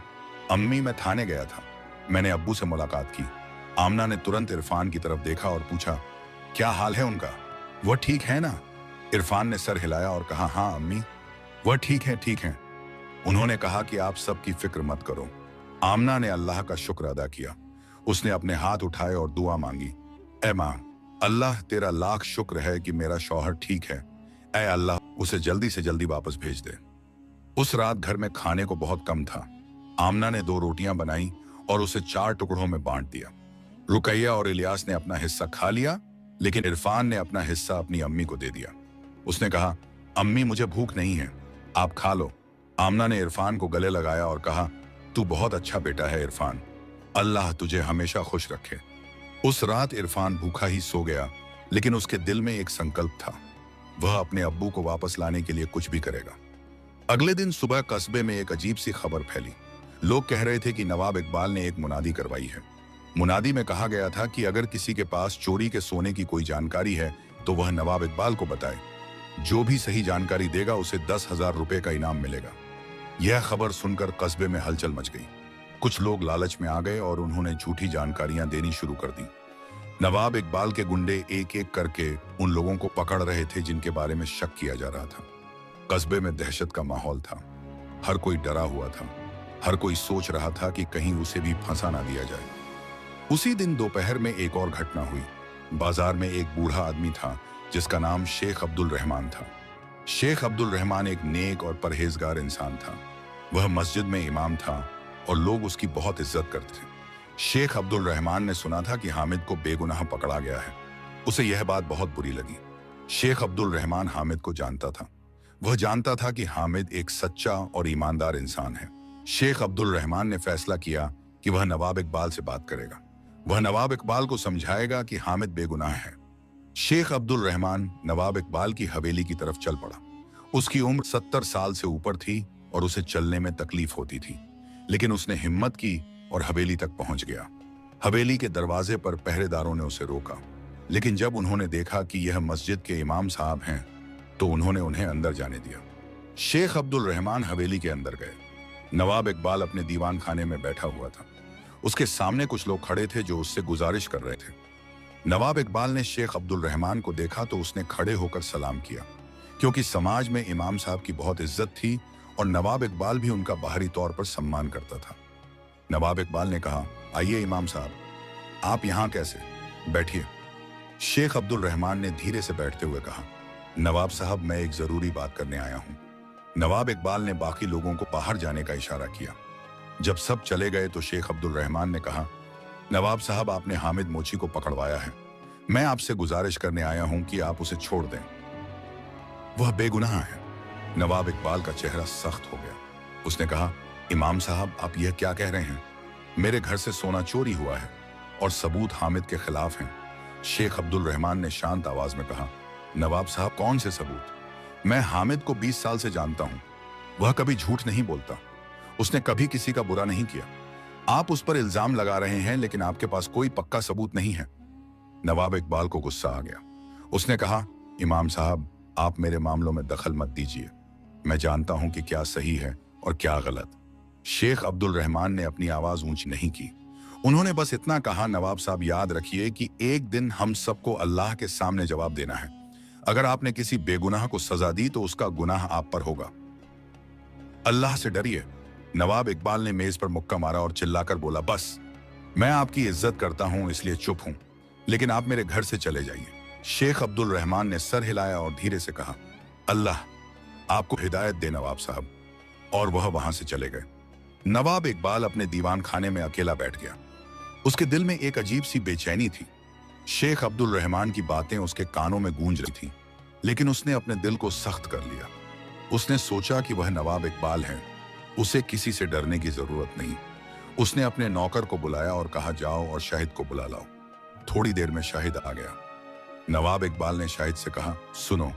अम्मी, मैं थाने गया था, मैंने अब्बू से मुलाकात की। आमना ने तुरंत इरफान की तरफ देखा और पूछा, क्या हाल है उनका? वह ठीक है ना? इरफान ने सर हिलाया और कहा, हाँ अम्मी, वह ठीक है, ठीक है। उन्होंने कहा कि आप सबकी फिक्र मत करो। आमना ने अल्लाह का शुक्र अदा किया। उसने अपने हाथ उठाए और दुआ मांगी, ऐ मां, अल्लाह तेरा लाख शुक्र है कि मेरा शौहर ठीक है। ऐ अल्लाह, उसे जल्दी से जल्दी वापस भेज दे। उस रात घर में खाने को बहुत कम था। आमना ने 2 रोटियां बनाई और उसे 4 टुकड़ों में बांट दिया। रुकैया और इलियास ने अपना हिस्सा खा लिया, लेकिन इरफान ने अपना हिस्सा अपनी अम्मी को दे दिया। उसने कहा, अम्मी, मुझे भूख नहीं है, आप खा लो। आमना ने इरफान को गले लगाया और कहा, तू बहुत अच्छा बेटा है इरफान, अल्लाह तुझे हमेशा खुश रखे। उस रात इरफान भूखा ही सो गया, लेकिन उसके दिल में एक संकल्प था। वह अपने अब्बू को वापस लाने के लिए कुछ भी करेगा। अगले दिन सुबह कस्बे में एक अजीब सी खबर फैली। लोग कह रहे थे कि नवाब इकबाल ने एक मुनादी करवाई है। मुनादी में कहा गया था कि अगर किसी के पास चोरी के सोने की कोई जानकारी है तो वह नवाब इकबाल को बताए। जो भी सही जानकारी देगा उसे 10,000 रुपए का इनाम मिलेगा। यह खबर सुनकर कस्बे में हलचल मच गई। कुछ लोग लालच में आ गए और उन्होंने झूठी जानकारियां देनी शुरू कर दी। नवाब इकबाल के गुंडे एक एक करके उन लोगों को पकड़ रहे थे जिनके बारे में शक किया जा रहा था। कस्बे में दहशत का माहौल था। हर कोई डरा हुआ था। हर कोई सोच रहा था कि कहीं उसे भी फंसा ना दिया जाए। उसी दिन दोपहर में एक और घटना हुई। बाजार में एक बूढ़ा आदमी था जिसका नाम शेख अब्दुल रहमान था। शेख अब्दुल रहमान एक नेक और परहेजगार इंसान था। वह मस्जिद में इमाम था और लोग उसकी बहुत इज्जत करते थे। शेख अब्दुल रहमान ने सुना था कि हामिद को बेगुनाह पकड़ा गया है। उसे यह बात बहुत बुरी लगी। शेख अब्दुल रहमान हामिद को जानता था। वह जानता था कि हामिद एक सच्चा और ईमानदार इंसान है। शेख अब्दुल रहमान ने फैसला किया कि वह नवाब इकबाल से बात करेगा। वह नवाब इकबाल को समझाएगा कि हामिद बेगुनाह है। शेख अब्दुल रहमान नवाब इकबाल की हवेली की तरफ चल पड़ा। उसकी उम्र 70 साल से ऊपर थी और उसे चलने में तकलीफ होती थी, लेकिन उसने हिम्मत की और हवेली तक पहुंच गया। हवेली के दरवाजे पर पहरेदारों ने उसे रोका, लेकिन जब उन्होंने देखा कि यह मस्जिद के इमाम साहब हैं तो उन्होंने उन्हें अंदर जाने दिया। शेख अब्दुल रहमान हवेली के अंदर गए। नवाब इकबाल अपने दीवान खाने में बैठा हुआ था। उसके सामने कुछ लोग खड़े थे जो उससे गुजारिश कर रहे थे। नवाब इकबाल ने शेख अब्दुल रहमान को देखा तो उसने खड़े होकर सलाम किया, क्योंकि समाज में इमाम साहब की बहुत इज्जत थी और नवाब इकबाल भी उनका बाहरी तौर पर सम्मान करता था। नवाब इकबाल ने कहा, आइए इमाम साहब, आप यहाँ कैसे? बैठिए। शेख अब्दुल रहमान ने धीरे से बैठते हुए कहा, नवाब साहब, मैं एक जरूरी बात करने आया हूँ। नवाब इकबाल ने बाकी लोगों को बाहर जाने का इशारा किया। जब सब चले गए तो शेख अब्दुल रहमान ने कहा, नवाब साहब, आपने हामिद मोची को पकड़वाया है। मैं आपसे गुजारिश करने आया हूं कि आप उसे छोड़ दें। वह बेगुनाह है। नवाब इकबाल का चेहरा सख्त हो गया। उसने कहा, इमाम साहब, आप यह क्या कह रहे हैं? मेरे घर से सोना चोरी हुआ है और सबूत हामिद के खिलाफ हैं। शेख अब्दुल रहमान ने शांत आवाज में कहा, नवाब साहब, कौन से सबूत? मैं हामिद को 20 साल से जानता हूं। वह कभी झूठ नहीं बोलता। उसने कभी किसी का बुरा नहीं किया। आप उस पर इल्जाम लगा रहे हैं, लेकिन आपके पास कोई पक्का सबूत नहीं है। नवाब इकबाल को गुस्सा आ गया। उसने कहा, इमाम साहब, आप मेरे मामलों में दखल मत दीजिए। मैं जानता हूं कि क्या सही है और क्या गलत। शेख अब्दुल रहमान ने अपनी आवाज ऊंची नहीं की। उन्होंने बस इतना कहा, नवाब साहब, याद रखिए कि एक दिन हम सबको अल्लाह के सामने जवाब देना है। अगर आपने किसी बेगुनाह को सजा दी तो उसका गुनाह आप पर होगा। अल्लाह से डरिए। नवाब इकबाल ने मेज पर मुक्का मारा और चिल्लाकर बोला, बस, मैं आपकी इज्जत करता हूं इसलिए चुप हूं, लेकिन आप मेरे घर से चले जाइए। शेख अब्दुल रहमान ने सर हिलाया और धीरे से कहा, अल्लाह आपको हिदायत दे नवाब साहब। और वह वहां से चले गए। नवाब इकबाल अपने दीवान खाने में अकेला बैठ गया। उसके दिल में एक अजीब सी बेचैनी थी। शेख अब्दुल रहमान की बातें उसके कानों में गूंज रही थीं, लेकिन उसने अपने दिल को सख्त कर लिया। उसने सोचा कि वह नवाब इकबाल है, उसे किसी से डरने की जरूरत नहीं। उसने अपने नौकर को बुलाया और कहा, जाओ और शाहिद को बुला लाओ। थोड़ी देर में शाहिद आ गया। नवाब इकबाल ने शाहिद से कहा, सुनो,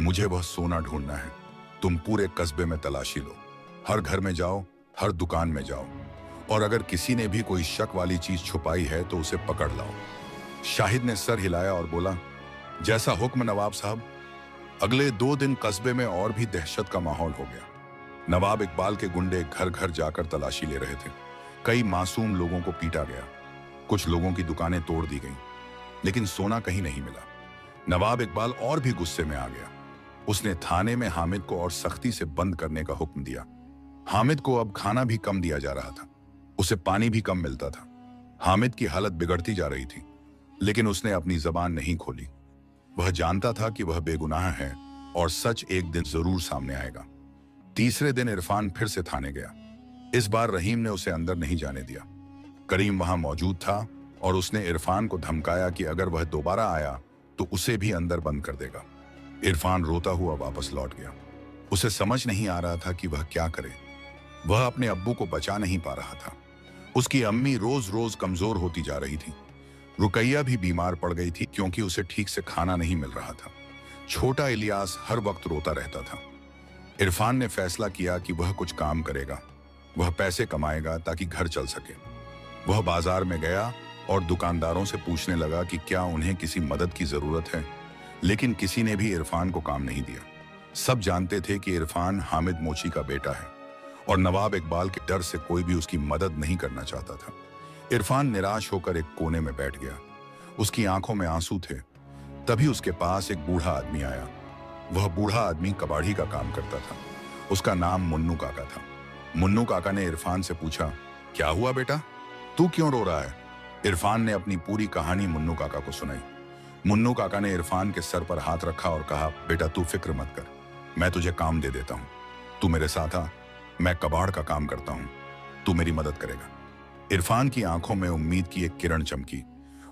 मुझे वह सोना ढूंढना है। तुम पूरे कस्बे में तलाशी लो, हर घर में जाओ, हर दुकान में जाओ, और अगर किसी ने भी कोई शक वाली चीज छुपाई है तो उसे पकड़ लाओ। शाहिद ने सर हिलाया और बोला, जैसा हुक्म नवाब साहब। अगले 2 दिन कस्बे में और भी दहशत का माहौल हो गया। नवाब इकबाल के गुंडे घर घर जाकर तलाशी ले रहे थे। कई मासूम लोगों को पीटा गया, कुछ लोगों की दुकानें तोड़ दी गईं, लेकिन सोना कहीं नहीं मिला। नवाब इकबाल और भी गुस्से में आ गया। उसने थाने में हामिद को और सख्ती से बंद करने का हुक्म दिया। हामिद को अब खाना भी कम दिया जा रहा था, उसे पानी भी कम मिलता था। हामिद की हालत बिगड़ती जा रही थी, लेकिन उसने अपनी जबान नहीं खोली। वह जानता था कि वह बेगुनाह है और सच एक दिन जरूर सामने आएगा। तीसरे दिन इरफान फिर से थाने गया। इस बार रहीम ने उसे अंदर नहीं जाने दिया। करीम वहां मौजूद था और उसने इरफान को धमकाया कि अगर वह दोबारा आया तो उसे भी अंदर बंद कर देगा। इरफान रोता हुआ वापस लौट गया। उसे समझ नहीं आ रहा था कि वह क्या करे। वह अपने अब्बू को बचा नहीं पा रहा था। उसकी अम्मी रोज रोज कमजोर होती जा रही थी। रुकैया भी बीमार पड़ गई थी क्योंकि उसे ठीक से खाना नहीं मिल रहा था। छोटा इलियास हर वक्त रोता रहता था। इरफान ने फैसला किया कि वह कुछ काम करेगा। वह पैसे कमाएगा ताकि घर चल सके। वह बाजार में गया और दुकानदारों से पूछने लगा कि क्या उन्हें किसी मदद की जरूरत है, लेकिन किसी ने भी इरफान को काम नहीं दिया। सब जानते थे कि इरफान हामिद मोची का बेटा है और नवाब इकबाल के डर से कोई भी उसकी मदद नहीं करना चाहता था। इरफान निराश होकर एक कोने में बैठ गया। उसकी आंखों में आंसू थे। तभी उसके पास एक बूढ़ा आदमी आया। वह बूढ़ा आदमी कबाड़ी का काम करता था। उसका नाम मुन्नू काका था। मुन्नू काका ने इरफान से पूछा, क्या हुआ बेटा, तू क्यों रो रहा है? इरफान ने अपनी पूरी कहानी मुन्नू काका को सुनाई। मुन्नू काका ने इरफान के सर पर हाथ रखा और कहा, बेटा तू फिक्र मत कर, मैं तुझे काम दे देता हूँ। तू मेरे साथ आ, मैं कबाड़ का काम करता हूँ, तू मेरी मदद करेगा। इरफान की आंखों में उम्मीद की एक किरण चमकी।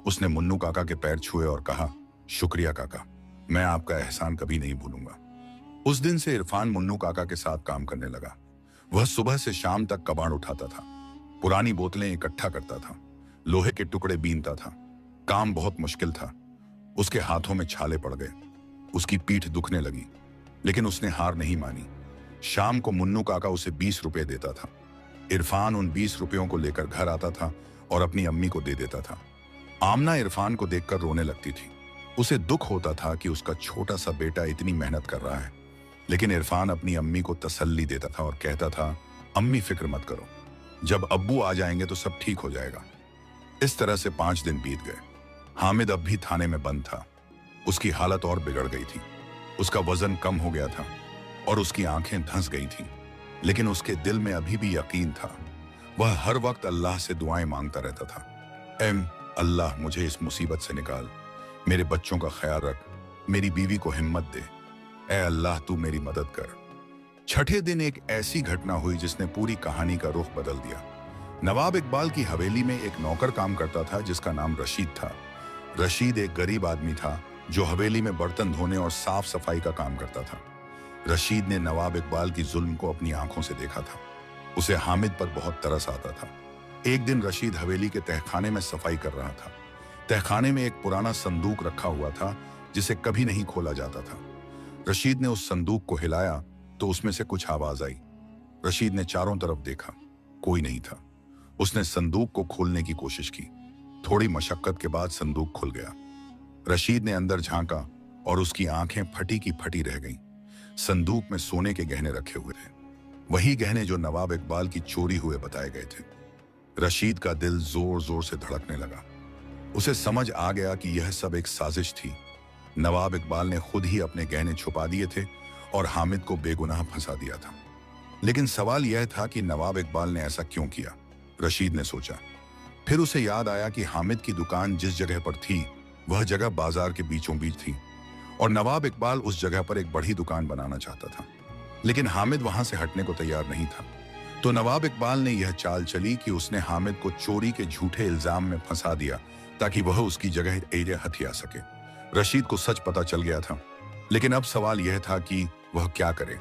उसने मुन्नू काका के पैर छुए और कहा, शुक्रिया काका, मैं आपका एहसान कभी नहीं भूलूंगा। उस दिन से इरफान मुन्नू काका के साथ काम करने लगा। वह सुबह से शाम तक कबाड़ उठाता था, पुरानी बोतलें इकट्ठा करता था, लोहे के टुकड़े बीनता था। काम बहुत मुश्किल था। उसके हाथों में छाले पड़ गए, उसकी पीठ दुखने लगी, लेकिन उसने हार नहीं मानी। शाम को मुन्नू काका उसे 20 रुपए देता था। इरफान उन 20 रुपयों को लेकर घर आता था और अपनी अम्मी को दे देता था। आमना इरफान को देखकर रोने लगती थी। उसे दुख होता था कि उसका छोटा सा बेटा इतनी मेहनत कर रहा है, लेकिन इरफान अपनी अम्मी को तसल्ली देता था और कहता था, अम्मी फिक्र मत करो, जब अब्बू आ जाएंगे तो सब ठीक हो जाएगा। इस तरह से 5 दिन बीत गए। हामिद अब भी थाने में बंद था। उसकी हालत और बिगड़ गई थी। उसका वजन कम हो गया था और उसकी आंखें धंस गई थीं, लेकिन उसके दिल में अभी भी यकीन था। वह हर वक्त अल्लाह से दुआएं मांगता रहता था। अल्लाह मुझे इस मुसीबत से निकाल, मेरे बच्चों का ख्याल रख, मेरी बीवी को हिम्मत दे, ऐ अल्लाह तू मेरी मदद कर। छठे दिन एक ऐसी घटना हुई जिसने पूरी कहानी का रुख बदल दिया। नवाब इकबाल की हवेली में एक नौकर काम करता था जिसका नाम रशीद था। रशीद एक गरीब आदमी था जो हवेली में बर्तन धोने और साफ सफाई का काम करता था। रशीद ने नवाब इकबाल की जुल्म को अपनी आंखों से देखा था। उसे हामिद पर बहुत तरस आता था। एक दिन रशीद हवेली के तहखाने में सफाई कर रहा था। तहखाने में एक पुराना संदूक रखा हुआ था जिसे कभी नहीं खोला जाता था। रशीद ने उस संदूक को हिलाया तो उसमें से कुछ आवाज आई। रशीद ने चारों तरफ देखा, कोई नहीं था। उसने संदूक को खोलने की कोशिश की। थोड़ी मशक्कत के बाद संदूक खुल गया। रशीद ने अंदर झांका और उसकी आंखें फटी की फटी रह गईं। संदूक में सोने के गहने रखे हुए थे, वही गहने जो नवाब इकबाल की चोरी हुए बताए गए थे। रशीद का दिल जोर जोर से धड़कने लगा। उसे समझ आ गया कि यह सब एक साजिश थी। नवाब इकबाल ने खुद ही अपने गहने छुपा दिए थे और हामिद को बेगुनाह फंसा दिया था। लेकिन सवाल यह था कि नवाब इकबाल ने ऐसा क्यों किया? रशीद ने सोचा। फिर उसे याद आया कि हामिद की दुकान जिस जगह पर थी वह जगह बाजार के बीचों बीच थी और नवाब इकबाल उस जगह पर एक बड़ी दुकान बनाना चाहता था। लेकिन हामिद वहां से हटने को तैयार नहीं था। तो नवाब इकबाल ने यह चाल चली कि उसने हामिद को चोरी के झूठे इल्जाम में फंसा दिया ताकि वह उसकी जगह एरिया हथिया सके। रशीद को सच पता चल गया था, लेकिन अब सवाल यह था कि वह क्या करे।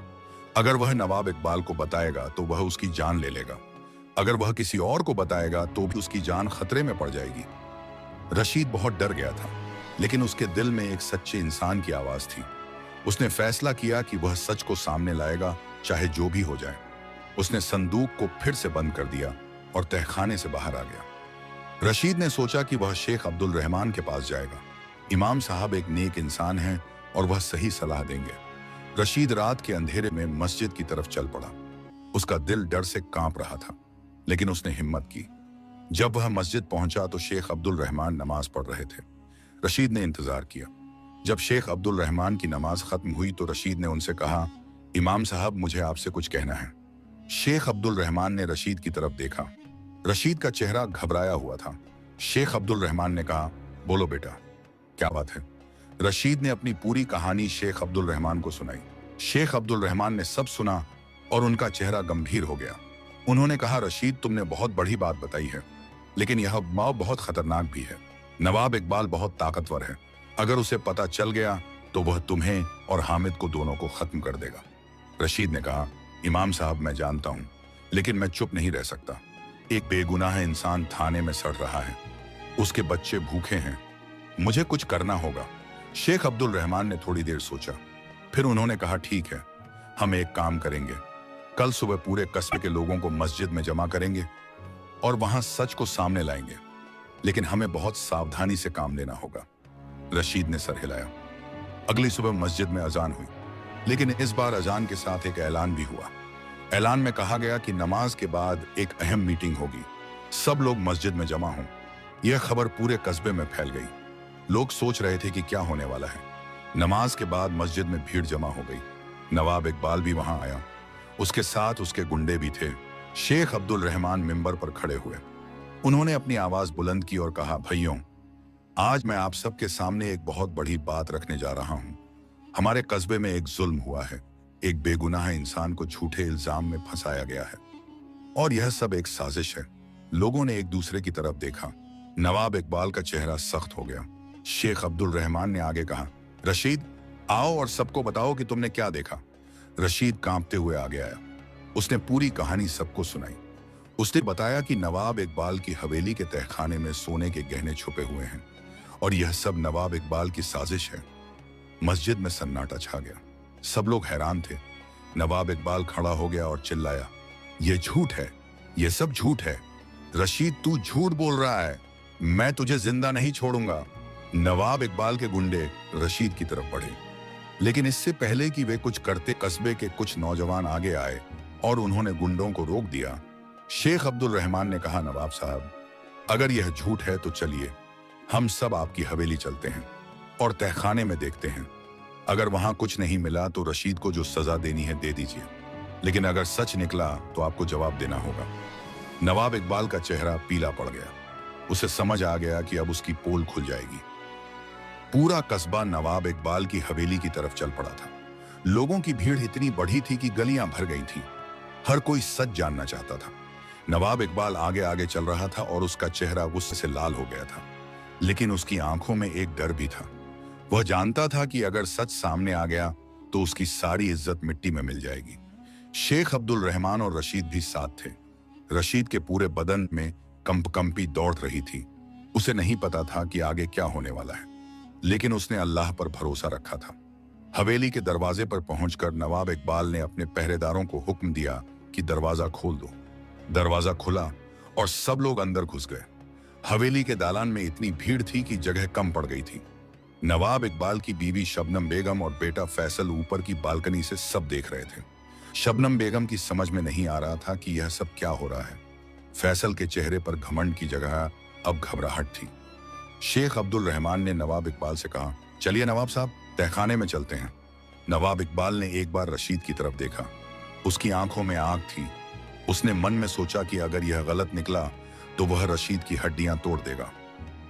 अगर वह नवाब इकबाल को बताएगा तो वह उसकी जान ले लेगा, अगर वह किसी और को बताएगा तो भी उसकी जान खतरे में पड़ जाएगी। रशीद बहुत डर गया था, लेकिन उसके दिल में एक सच्चे इंसान की आवाज थी। उसने फैसला किया कि वह सच को सामने लाएगा, चाहे जो भी हो जाए। उसने संदूक को फिर से बंद कर दिया और तहखाने से बाहर आ गया। रशीद ने सोचा कि वह शेख अब्दुल रहमान के पास जाएगा। इमाम साहब एक नेक इंसान हैं और वह सही सलाह देंगे। रशीद रात के अंधेरे में मस्जिद की तरफ चल पड़ा। उसका दिल डर से कांप रहा था, लेकिन उसने हिम्मत की। जब वह मस्जिद पहुंचा तो शेख अब्दुल रहमान नमाज पढ़ रहे थे। रशीद ने इंतजार किया। जब शेख अब्दुल रहमान की नमाज खत्म हुई तो रशीद ने उनसे कहा, इमाम साहब, मुझे आपसे कुछ कहना है। शेख अब्दुल रहमान ने रशीद की तरफ देखा। रशीद का चेहरा घबराया हुआ था। शेख अब्दुल रहमान ने कहा, बोलो बेटा, क्या बात है? रशीद ने अपनी पूरी कहानी शेख अब्दुल रहमान को सुनाई। शेख अब्दुल रहमान ने सब सुना और उनका चेहरा गंभीर हो गया। उन्होंने कहा, रशीद, तुमने बहुत बड़ी बात बताई है, लेकिन यह माव बहुत खतरनाक भी है। नवाब इकबाल बहुत ताकतवर है। अगर उसे पता चल गया तो वह तुम्हें और हामिद को दोनों को खत्म कर देगा। रशीद ने कहा, इमाम साहब, मैं जानता हूं, लेकिन मैं चुप नहीं रह सकता। एक बेगुनाह इंसान थाने में सड़ रहा है, उसके बच्चे भूखे हैं, मुझे कुछ करना होगा। शेख अब्दुल रहमान ने थोड़ी देर सोचा, फिर उन्होंने कहा, ठीक है, हम एक काम करेंगे। कल सुबह पूरे कस्बे के लोगों को मस्जिद में जमा करेंगे और वहां सच को सामने लाएंगे, लेकिन हमें बहुत सावधानी से काम लेना होगा। रशीद ने सर हिलाया। अगली सुबह मस्जिद में अजान हुई, लेकिन इस बार अजान के साथ एक ऐलान भी हुआ। ऐलान में कहा गया कि नमाज के बाद एक अहम मीटिंग होगी, सब लोग मस्जिद में जमा हों। यह खबर पूरे कस्बे में फैल गई। लोग सोच रहे थे कि क्या होने वाला है। नमाज के बाद मस्जिद में भीड़ जमा हो गई। नवाब इकबाल भी वहां आया, उसके साथ उसके गुंडे भी थे। शेख अब्दुल रहमान मिंबर पर खड़े हुए। उन्होंने अपनी आवाज बुलंद की और कहा, भाइयों, आज मैं आप सबके सामने एक बहुत बड़ी बात रखने जा रहा हूं। हमारे कस्बे में एक जुल्म हुआ है। एक बेगुनाह इंसान को झूठे इल्जाम में फंसाया गया है और यह सब एक साजिश है। लोगों ने एक दूसरे की तरफ देखा। नवाब इकबाल का चेहरा सख्त हो गया। शेख अब्दुल रहमान ने आगे कहा, रशीद, आओ और सबको बताओ कि तुमने क्या देखा। रशीद कांपते हुए आगे आया। उसने पूरी कहानी सबको सुनाई। उसने बताया कि नवाब इकबाल की हवेली के तहखाने में सोने के गहने छुपे हुए हैं और यह सब नवाब इकबाल की साजिश है। मस्जिद में सन्नाटा छा गया। सब लोग हैरान थे। नवाब इकबाल खड़ा हो गया और चिल्लाया, यह झूठ है, यह सब झूठ है। रशीद, तू झूठ बोल रहा है, मैं तुझे जिंदा नहीं छोड़ूंगा। नवाब इकबाल के गुंडे रशीद की तरफ बढ़े, लेकिन इससे पहले कि वे कुछ करते, कस्बे के कुछ नौजवान आगे आए और उन्होंने गुंडों को रोक दिया। शेख अब्दुल रहमान ने कहा, नवाब साहब, अगर यह झूठ है तो चलिए हम सब आपकी हवेली चलते हैं और तहखाने में देखते हैं। अगर वहां कुछ नहीं मिला तो रशीद को जो सजा देनी है दे दीजिए, लेकिन अगर सच निकला तो आपको जवाब देना होगा। नवाब इकबाल का चेहरा पीला पड़ गया। उसे समझ आ गया कि अब उसकी पोल खुल जाएगी। पूरा कस्बा नवाब इकबाल की हवेली की तरफ चल पड़ा था। लोगों की भीड़ इतनी बढ़ी थी कि गलियां भर गई थी। हर कोई सच जानना चाहता था। नवाब इकबाल आगे आगे चल रहा था और उसका चेहरा गुस्से से लाल हो गया था, लेकिन उसकी आंखों में एक डर भी था। वह जानता था कि अगर सच सामने आ गया तो उसकी सारी इज्जत मिट्टी में मिल जाएगी। शेख अब्दुल रहमान और रशीद भी साथ थे। रशीद के पूरे बदन में कंपकंपी दौड़ रही थी। उसे नहीं पता था कि आगे क्या होने वाला है, लेकिन उसने अल्लाह पर भरोसा रखा था। हवेली के दरवाजे पर पहुंचकर नवाब इकबाल ने अपने पहरेदारों को हुक्म दिया कि दरवाजा खोल दो। दरवाजा खुला और सब लोग अंदर घुस गए। हवेली के दालान में इतनी भीड़ थी कि जगह कम पड़ गई थी। नवाब इकबाल की बीवी शबनम बेगम और बेटा फैसल ऊपर की बालकनी से सब देख रहे थे। शबनम बेगम की समझ में नहीं आ रहा था कि यह सब क्या हो रहा है। फैसल के चेहरे पर घमंड की जगह अब घबराहट थी। शेख अब्दुल रहमान ने नवाब इकबाल से कहा, चलिए नवाब साहब, तहखाने में चलते हैं। नवाब इकबाल ने एक बार रशीद की तरफ देखा। उसकी आंखों में आग थी। उसने मन में सोचा कि अगर यह गलत निकला तो वह रशीद की हड्डियां तोड़ देगा,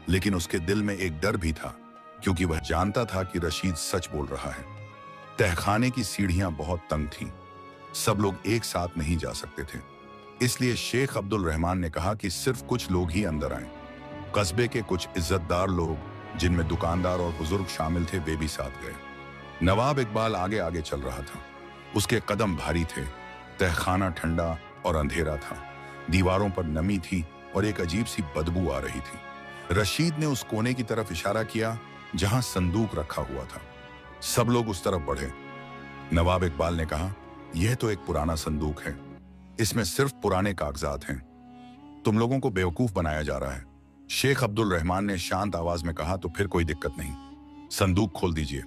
लेकिन उसके दिल में एक डर भी था, क्योंकि वह जानता था कि रशीद सच बोल रहा है। तहखाने की सीढ़ियां बहुत तंग थीं। सब लोग एक साथ नहीं जा सकते थे। इसलिए शेख अब्दुल रहमान ने कहा कि सिर्फ कुछ लोग ही अंदर आए। कस्बे के कुछ इज्जतदार लोग, जिनमें दुकानदार और बुजुर्ग शामिल थे, वे भी साथ गए। नवाब इकबाल आगे आगे चल रहा था। उसके कदम भारी थे। तहखाना ठंडा और अंधेरा था। दीवारों पर नमी थी और एक अजीब सी बदबू आ रही थी। रशीद ने उस कोने की तरफ इशारा किया जहां संदूक रखा हुआ था। सब लोग उस तरफ बढ़े। नवाब इकबाल ने कहा, यह तो एक पुराना संदूक है, इसमें सिर्फ पुराने कागजात हैं। तुम लोगों को बेवकूफ बनाया जा रहा है। शेख अब्दुल रहमान ने शांत आवाज में कहा, तो फिर कोई दिक्कत नहीं, संदूक खोल दीजिए।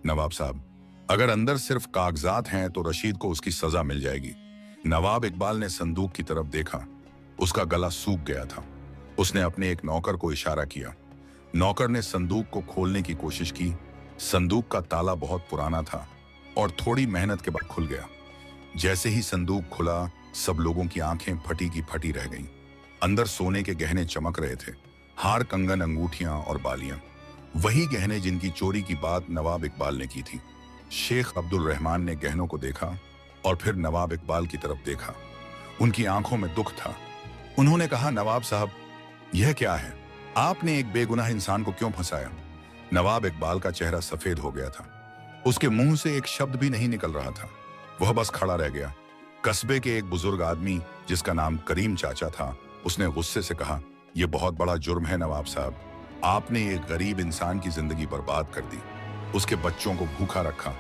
नवाब साहब, अगर अंदर सिर्फ कागजात हैं तो रशीद को उसकी सजा मिल जाएगी। नवाब इकबाल ने संदूक की तरफ देखा। उसका गला सूख गया था। उसने अपने एक नौकर को इशारा किया। नौकर ने संदूक को खोलने की कोशिश की। संदूक का ताला बहुत पुराना था और थोड़ी मेहनत के बाद खुल गया। जैसे ही संदूक खुला, सब लोगों की आंखें फटी की फटी रह गईं। अंदर सोने के गहने चमक रहे थे, हार, कंगन, अंगूठियां और बालियां, वही गहने जिनकी चोरी की बात नवाब इकबाल ने की थी। शेख अब्दुल रहमान ने गहनों को देखा और फिर नवाब इकबाल की तरफ देखा। उनकी आंखों में दुख था। उन्होंने कहा, नवाब साहब, यह क्या है? आपने एक बेगुनाह इंसान को क्यों फंसाया? नवाब इकबाल का चेहरा सफेद हो गया था। उसके मुंह से एक शब्द भी नहीं निकल रहा था। वह बस खड़ा रह गया। कस्बे के एक बुजुर्ग आदमी, जिसका नाम करीम चाचा था, उसने गुस्से से कहा, यह बहुत बड़ा जुर्म है नवाब साहब। आपने एक गरीब इंसान की जिंदगी बर्बाद कर दी, उसके बच्चों को भूखा रखा,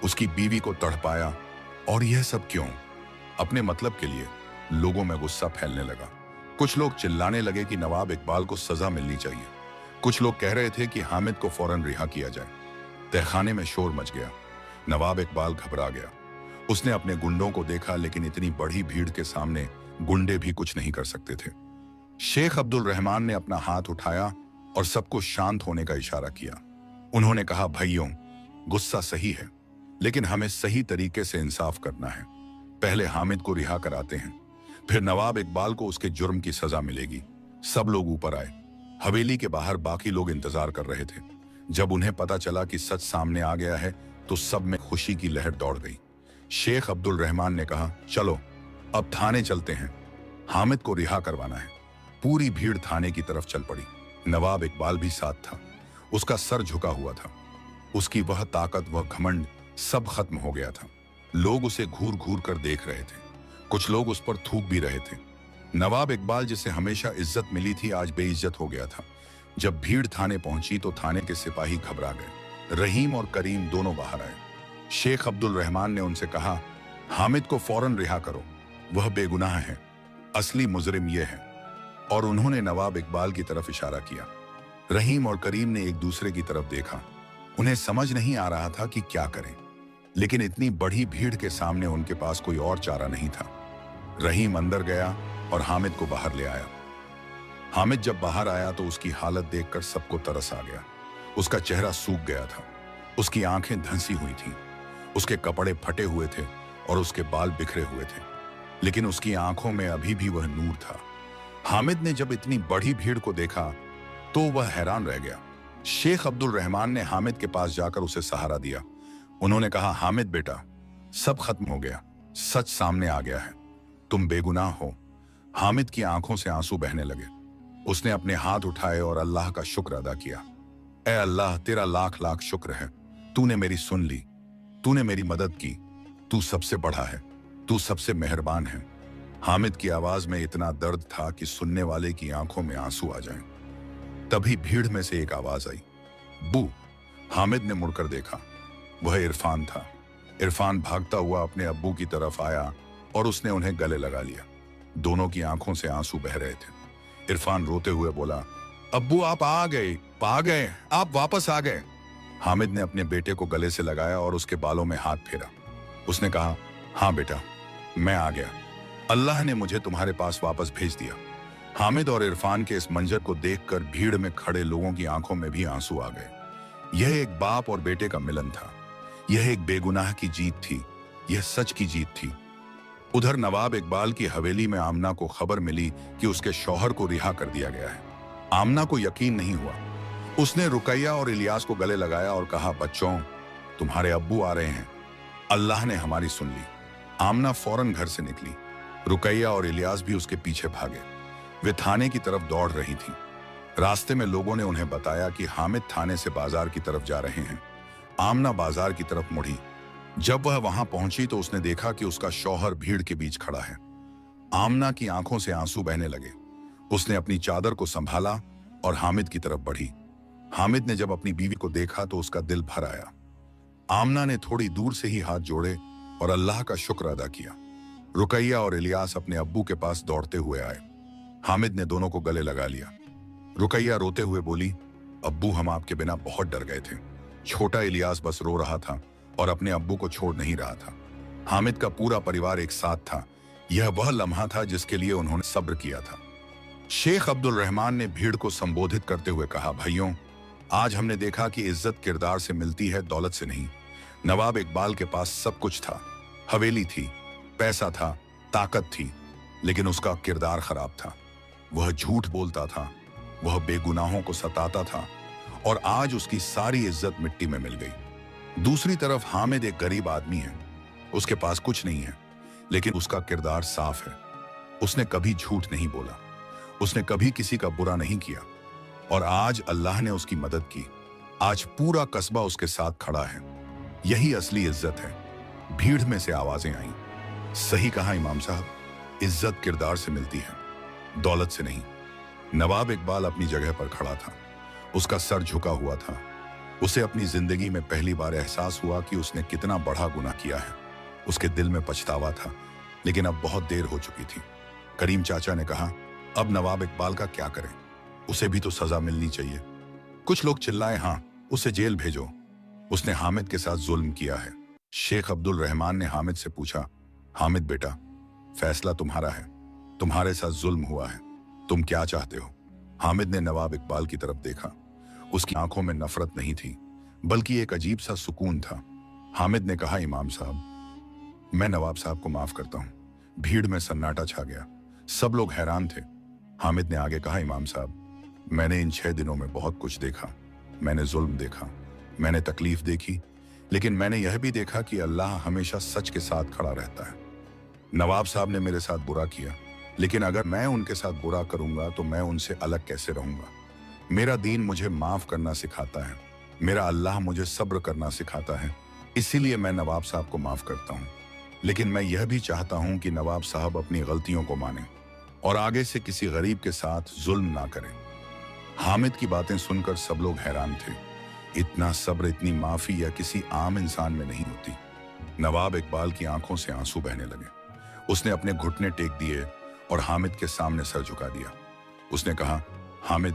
उसकी बीवी को तड़पाया, और यह सब क्यों? अपने मतलब के लिए। लोगों में गुस्सा फैलने लगा। कुछ लोग चिल्लाने लगे कि नवाब इकबाल को सजा मिलनी चाहिए। कुछ लोग कह रहे थे कि हामिद को फौरन रिहा किया जाए। तहखाने में शोर मच गया। नवाब इकबाल घबरा गया। उसने अपने गुंडों को देखा, लेकिन इतनी बड़ी भीड़ के सामने गुंडे भी कुछ नहीं कर सकते थे। शेख अब्दुल रहमान ने अपना हाथ उठाया और सबको शांत होने का इशारा किया। उन्होंने कहा, भाइयों, गुस्सा सही है, लेकिन हमें सही तरीके से इंसाफ करना है। पहले हामिद को रिहा कराते हैं, फिर नवाब इकबाल को उसके जुर्म की सजा मिलेगी। सब लोग ऊपर आए। हवेली के बाहर बाकी लोग इंतजार कर रहे थे। जब उन्हें पता चला कि सच सामने आ गया है, तो सब में खुशी की लहर दौड़ गई। शेख अब्दुल रहमान ने कहा, चलो अब थाने चलते हैं, हामिद को रिहा करवाना है। पूरी भीड़ थाने की तरफ चल पड़ी। नवाब इकबाल भी साथ था। उसका सर झुका हुआ था। उसकी वह ताकत, वह घमंड, सब खत्म हो गया था। लोग उसे घूर घूर कर देख रहे थे। कुछ लोग उस पर थूक भी रहे थे। नवाब इकबाल, जिसे हमेशा इज्जत मिली थी, आज बेइज्जत हो गया था। जब भीड़ थाने पहुंची तो थाने के सिपाही घबरा गए। रहीम और करीम दोनों बाहर आए। शेख अब्दुल रहमान ने उनसे कहा, हामिद को फौरन रिहा करो, वह बेगुनाह है, असली मुजरिम यह है। और उन्होंने नवाब इकबाल की तरफ इशारा किया। रहीम और करीम ने एक दूसरे की तरफ देखा। उन्हें समझ नहीं आ रहा था कि क्या करें, लेकिन इतनी बड़ी भीड़ के सामने उनके पास कोई और चारा नहीं था। रहीम अंदर गया और हामिद को बाहर ले आया। हामिद जब बाहर आया तो उसकी हालत देखकर सबको तरस आ गया। उसका चेहरा सूख गया था। उसकी आंखें धंसी हुई थीं। उसके कपड़े फटे हुए थे और उसके बाल बिखरे हुए थे, लेकिन उसकी आंखों में अभी भी वह नूर था। हामिद ने जब इतनी बड़ी भीड़ को देखा तो वह हैरान रह गया। शेख अब्दुल रहमान ने हामिद के पास जाकर उसे सहारा दिया। उन्होंने कहा, हामिद बेटा, सब खत्म हो गया, सच सामने आ गया है, तुम बेगुनाह हो। हामिद की आंखों से आंसू बहने लगे। उसने अपने हाथ उठाए और अल्लाह का शुक्र अदा किया। ऐ अल्लाह, तेरा लाख लाख शुक्र है, तूने मेरी सुन ली, तूने मेरी मदद की, तू सबसे बड़ा है, तू सबसे मेहरबान है। हामिद की आवाज में इतना दर्द था कि सुनने वाले की आंखों में आंसू आ जाएं। तभी भीड़ में से एक आवाज आई, बू। हामिद ने मुड़कर देखा। वह इरफान था। इरफान भागता हुआ अपने अब्बू की तरफ आया और उसने उन्हें गले लगा लिया। दोनों की आंखों से आंसू बह रहे थे। इरफान रोते हुए बोला, अब्बू आप आ गए, आप वापस आ गए। हामिद ने अपने बेटे को गले से लगाया और उसके बालों में हाथ फेरा। उसने कहा, हाँ बेटा, मैं आ गया, अल्लाह ने मुझे तुम्हारे पास वापस भेज दिया। हामिद और इरफान के इस मंजर को देखकर भीड़ में खड़े लोगों की आंखों में भी आंसू आ गए। यह एक बाप और बेटे का मिलन था। यह एक बेगुनाह की जीत थी। यह सच की जीत थी। उधर नवाब इकबाल की हवेली में आमना को खबर मिली कि उसके शौहर को रिहा कर दिया गया है। आमना को यकीन नहीं हुआ। उसने रुकैया और इलियास को गले लगाया और कहा, बच्चों, तुम्हारे अब्बू आ रहे हैं। अल्लाह ने हमारी सुन ली। आमना फौरन घर से निकली। रुकैया और इलियास भी उसके पीछे भागे। वे थाने की तरफ दौड़ रही थीं। रास्ते में लोगों ने उन्हें बताया कि हामिद थाने से बाजार की तरफ जा रहे हैं। आमना बाजार की तरफ मुड़ी। जब वह वहां पहुंची तो उसने देखा कि उसका शौहर भीड़ के बीच खड़ा है। आमना की आंखों से आंसू बहने लगे। उसने अपनी चादर को संभाला और हामिद की तरफ बढ़ी। हामिद ने जब अपनी बीवी को देखा तो उसका दिल भर आया। आमना ने थोड़ी दूर से ही हाथ जोड़े और अल्लाह का शुक्र अदा किया। रुकैया और इलियास अपने अब्बू के पास दौड़ते हुए आए। हामिद ने दोनों को गले लगा लिया। रुकैया रोते हुए बोली, अब्बू, हम आपके बिना बहुत डर गए थे। छोटा इलियास बस रो रहा था और अपने अब्बू को छोड़ नहीं रहा था। हामिद का पूरा परिवार एक साथ था। यह वह लम्हा था जिसके लिए उन्होंने सब्र किया था। शेख अब्दुल रहमान ने भीड़ को संबोधित करते हुए कहा, भाइयों, आज हमने देखा कि इज्जत किरदार से मिलती है, दौलत से नहीं। नवाब इकबाल के पास सब कुछ था, हवेली थी, पैसा था, ताकत थी, लेकिन उसका किरदार खराब था। वह झूठ बोलता था, वह बेगुनाहों को सताता था और आज उसकी सारी इज्जत मिट्टी में मिल गई। दूसरी तरफ हामिद एक गरीब आदमी है। उसके पास कुछ नहीं है, लेकिन उसका किरदार साफ है। उसने कभी झूठ नहीं बोला, उसने कभी किसी का बुरा नहीं किया और आज अल्लाह ने उसकी मदद की। आज पूरा कस्बा उसके साथ खड़ा है। यही असली इज्जत है। भीड़ में से आवाजें आईं, सही कहा इमाम साहब, इज्जत किरदार से मिलती है, दौलत से नहीं। नवाब इकबाल अपनी जगह पर खड़ा था। उसका सर झुका हुआ था। उसे अपनी जिंदगी में पहली बार एहसास हुआ कि उसने कितना बड़ा गुनाह किया है। उसके दिल में पछतावा था, लेकिन अब बहुत देर हो चुकी थी। करीम चाचा ने कहा, अब नवाब इकबाल का क्या करें? उसे भी तो सजा मिलनी चाहिए। कुछ लोग चिल्लाए, हाँ, उसे जेल भेजो, उसने हामिद के साथ जुल्म किया है। शेख अब्दुल रहमान ने हामिद से पूछा, हामिद बेटा, फैसला तुम्हारा है, तुम्हारे साथ जुल्म हुआ है, तुम क्या चाहते हो? हामिद ने नवाब इकबाल की तरफ देखा। उसकी आंखों में नफरत नहीं थी, बल्कि एक अजीब सा सुकून था। हामिद ने कहा, इमाम साहब, मैं नवाब साहब को माफ करता हूं। भीड़ में सन्नाटा छा गया, सब लोग हैरान थे। हामिद ने आगे कहा, इमाम साहब, मैंने इन 6 दिनों में बहुत कुछ देखा। मैंने जुल्म देखा, मैंने तकलीफ देखी, लेकिन मैंने यह भी देखा कि अल्लाह हमेशा सच के साथ खड़ा रहता है। नवाब साहब ने मेरे साथ बुरा किया, लेकिन अगर मैं उनके साथ बुरा करूंगा तो मैं उनसे अलग कैसे रहूंगा? मेरा दीन मुझे माफ करना सिखाता है, मेरा अल्लाह मुझे सब्र करना सिखाता है। इसीलिए मैं नवाब साहब को माफ करता हूं। लेकिन मैं यह भी चाहता हूं कि नवाब साहब अपनी गलतियों को माने और आगे से किसी गरीब के साथ जुल्म ना करें। हामिद की बातें सुनकर सब लोग हैरान थे। इतना सब्र, इतनी माफी या किसी आम इंसान में नहीं होती। नवाब इकबाल की आंखों से आंसू बहने लगे। उसने अपने घुटने टेक दिए और हामिद के सामने सर झुका दिया। उसने कहा, हामिद,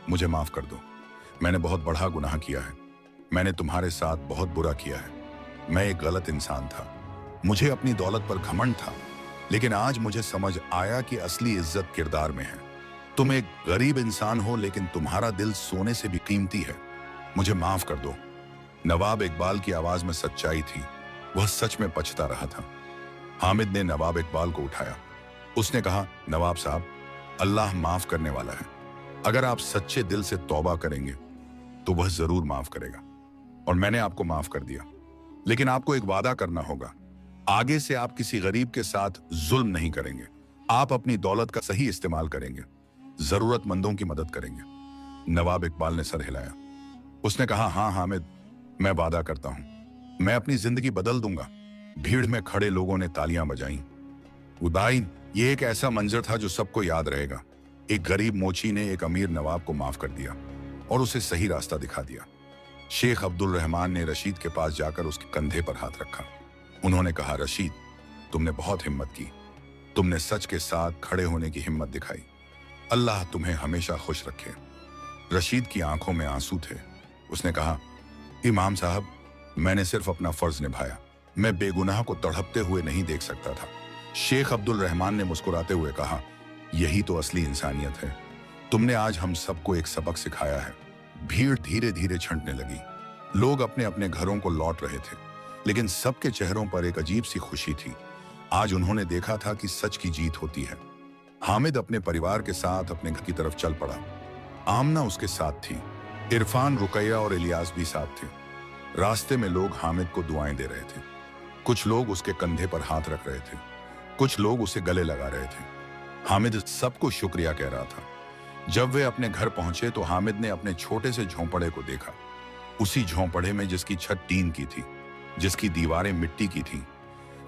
मुझे माफ कर दो। मैंने बहुत बड़ा गुनाह किया है। मैंने तुम्हारे साथ बहुत बुरा किया है। मैं एक गलत इंसान था। मुझे अपनी दौलत पर घमंड था, लेकिन आज मुझे समझ आया कि असली इज्जत किरदार में है। तुम एक गरीब इंसान हो, लेकिन तुम्हारा दिल सोने से भी कीमती है। मुझे माफ कर दो। नवाब इकबाल की आवाज में सच्चाई थी। वह सच में पछता रहा था। हामिद ने नवाब इकबाल को उठाया। उसने कहा, नवाब साहब, अल्लाह माफ करने वाला है। अगर आप सच्चे दिल से तौबा करेंगे तो वह जरूर माफ करेगा। और मैंने आपको माफ कर दिया, लेकिन आपको एक वादा करना होगा। आगे से आप किसी गरीब के साथ जुल्म नहीं करेंगे। आप अपनी दौलत का सही इस्तेमाल करेंगे, जरूरतमंदों की मदद करेंगे। नवाब इकबाल ने सर हिलाया। उसने कहा, हाँ हामिद, मैं वादा करता हूं, मैं अपनी जिंदगी बदल दूंगा। भीड़ में खड़े लोगों ने तालियां बजाईं। उदाइन, ये एक ऐसा मंजर था जो सबको याद रहेगा। एक गरीब मोची ने एक अमीर नवाब को माफ कर दिया और उसे सही रास्ता दिखा दिया। शेख अब्दुल रहमान ने रशीद के पास जाकर उसके कंधे पर हाथ रखा। उन्होंने कहा, रशीद, तुमने बहुत हिम्मत की। तुमने सच के साथ खड़े होने की हिम्मत दिखाई। अल्लाह तुम्हें हमेशा खुश रखे। रशीद की आंखों में आंसू थे। उसने कहा, इमाम साहब, मैंने सिर्फ अपना फर्ज निभाया। मैं बेगुनाह को तड़पते हुए नहीं देख सकता था। शेख अब्दुल रहमान ने मुस्कुराते हुए कहा, यही तो असली इंसानियत है। तुमने आज हम सबको एक सबक सिखाया है। भीड़ धीरे धीरे छंटने लगी। लोग अपने अपने घरों को लौट रहे थे, लेकिन सबके चेहरों पर एक अजीब सी खुशी थी। आज उन्होंने देखा था कि सच की जीत होती है। हामिद अपने परिवार के साथ अपने घर की तरफ चल पड़ा। आमना उसके साथ थी। इरफान, रुकैया और इलियास भी साथ थे। रास्ते में लोग हामिद को दुआएं दे रहे थे। कुछ लोग उसके कंधे पर हाथ रख रहे थे, कुछ लोग उसे गले लगा रहे थे। हामिद सबको शुक्रिया कह रहा था। जब वे अपने घर पहुंचे तो हामिद ने अपने छोटे से झोंपड़े को देखा। उसी झोंपड़े में जिसकी छत टीन की थी, जिसकी दीवारें मिट्टी की थीं,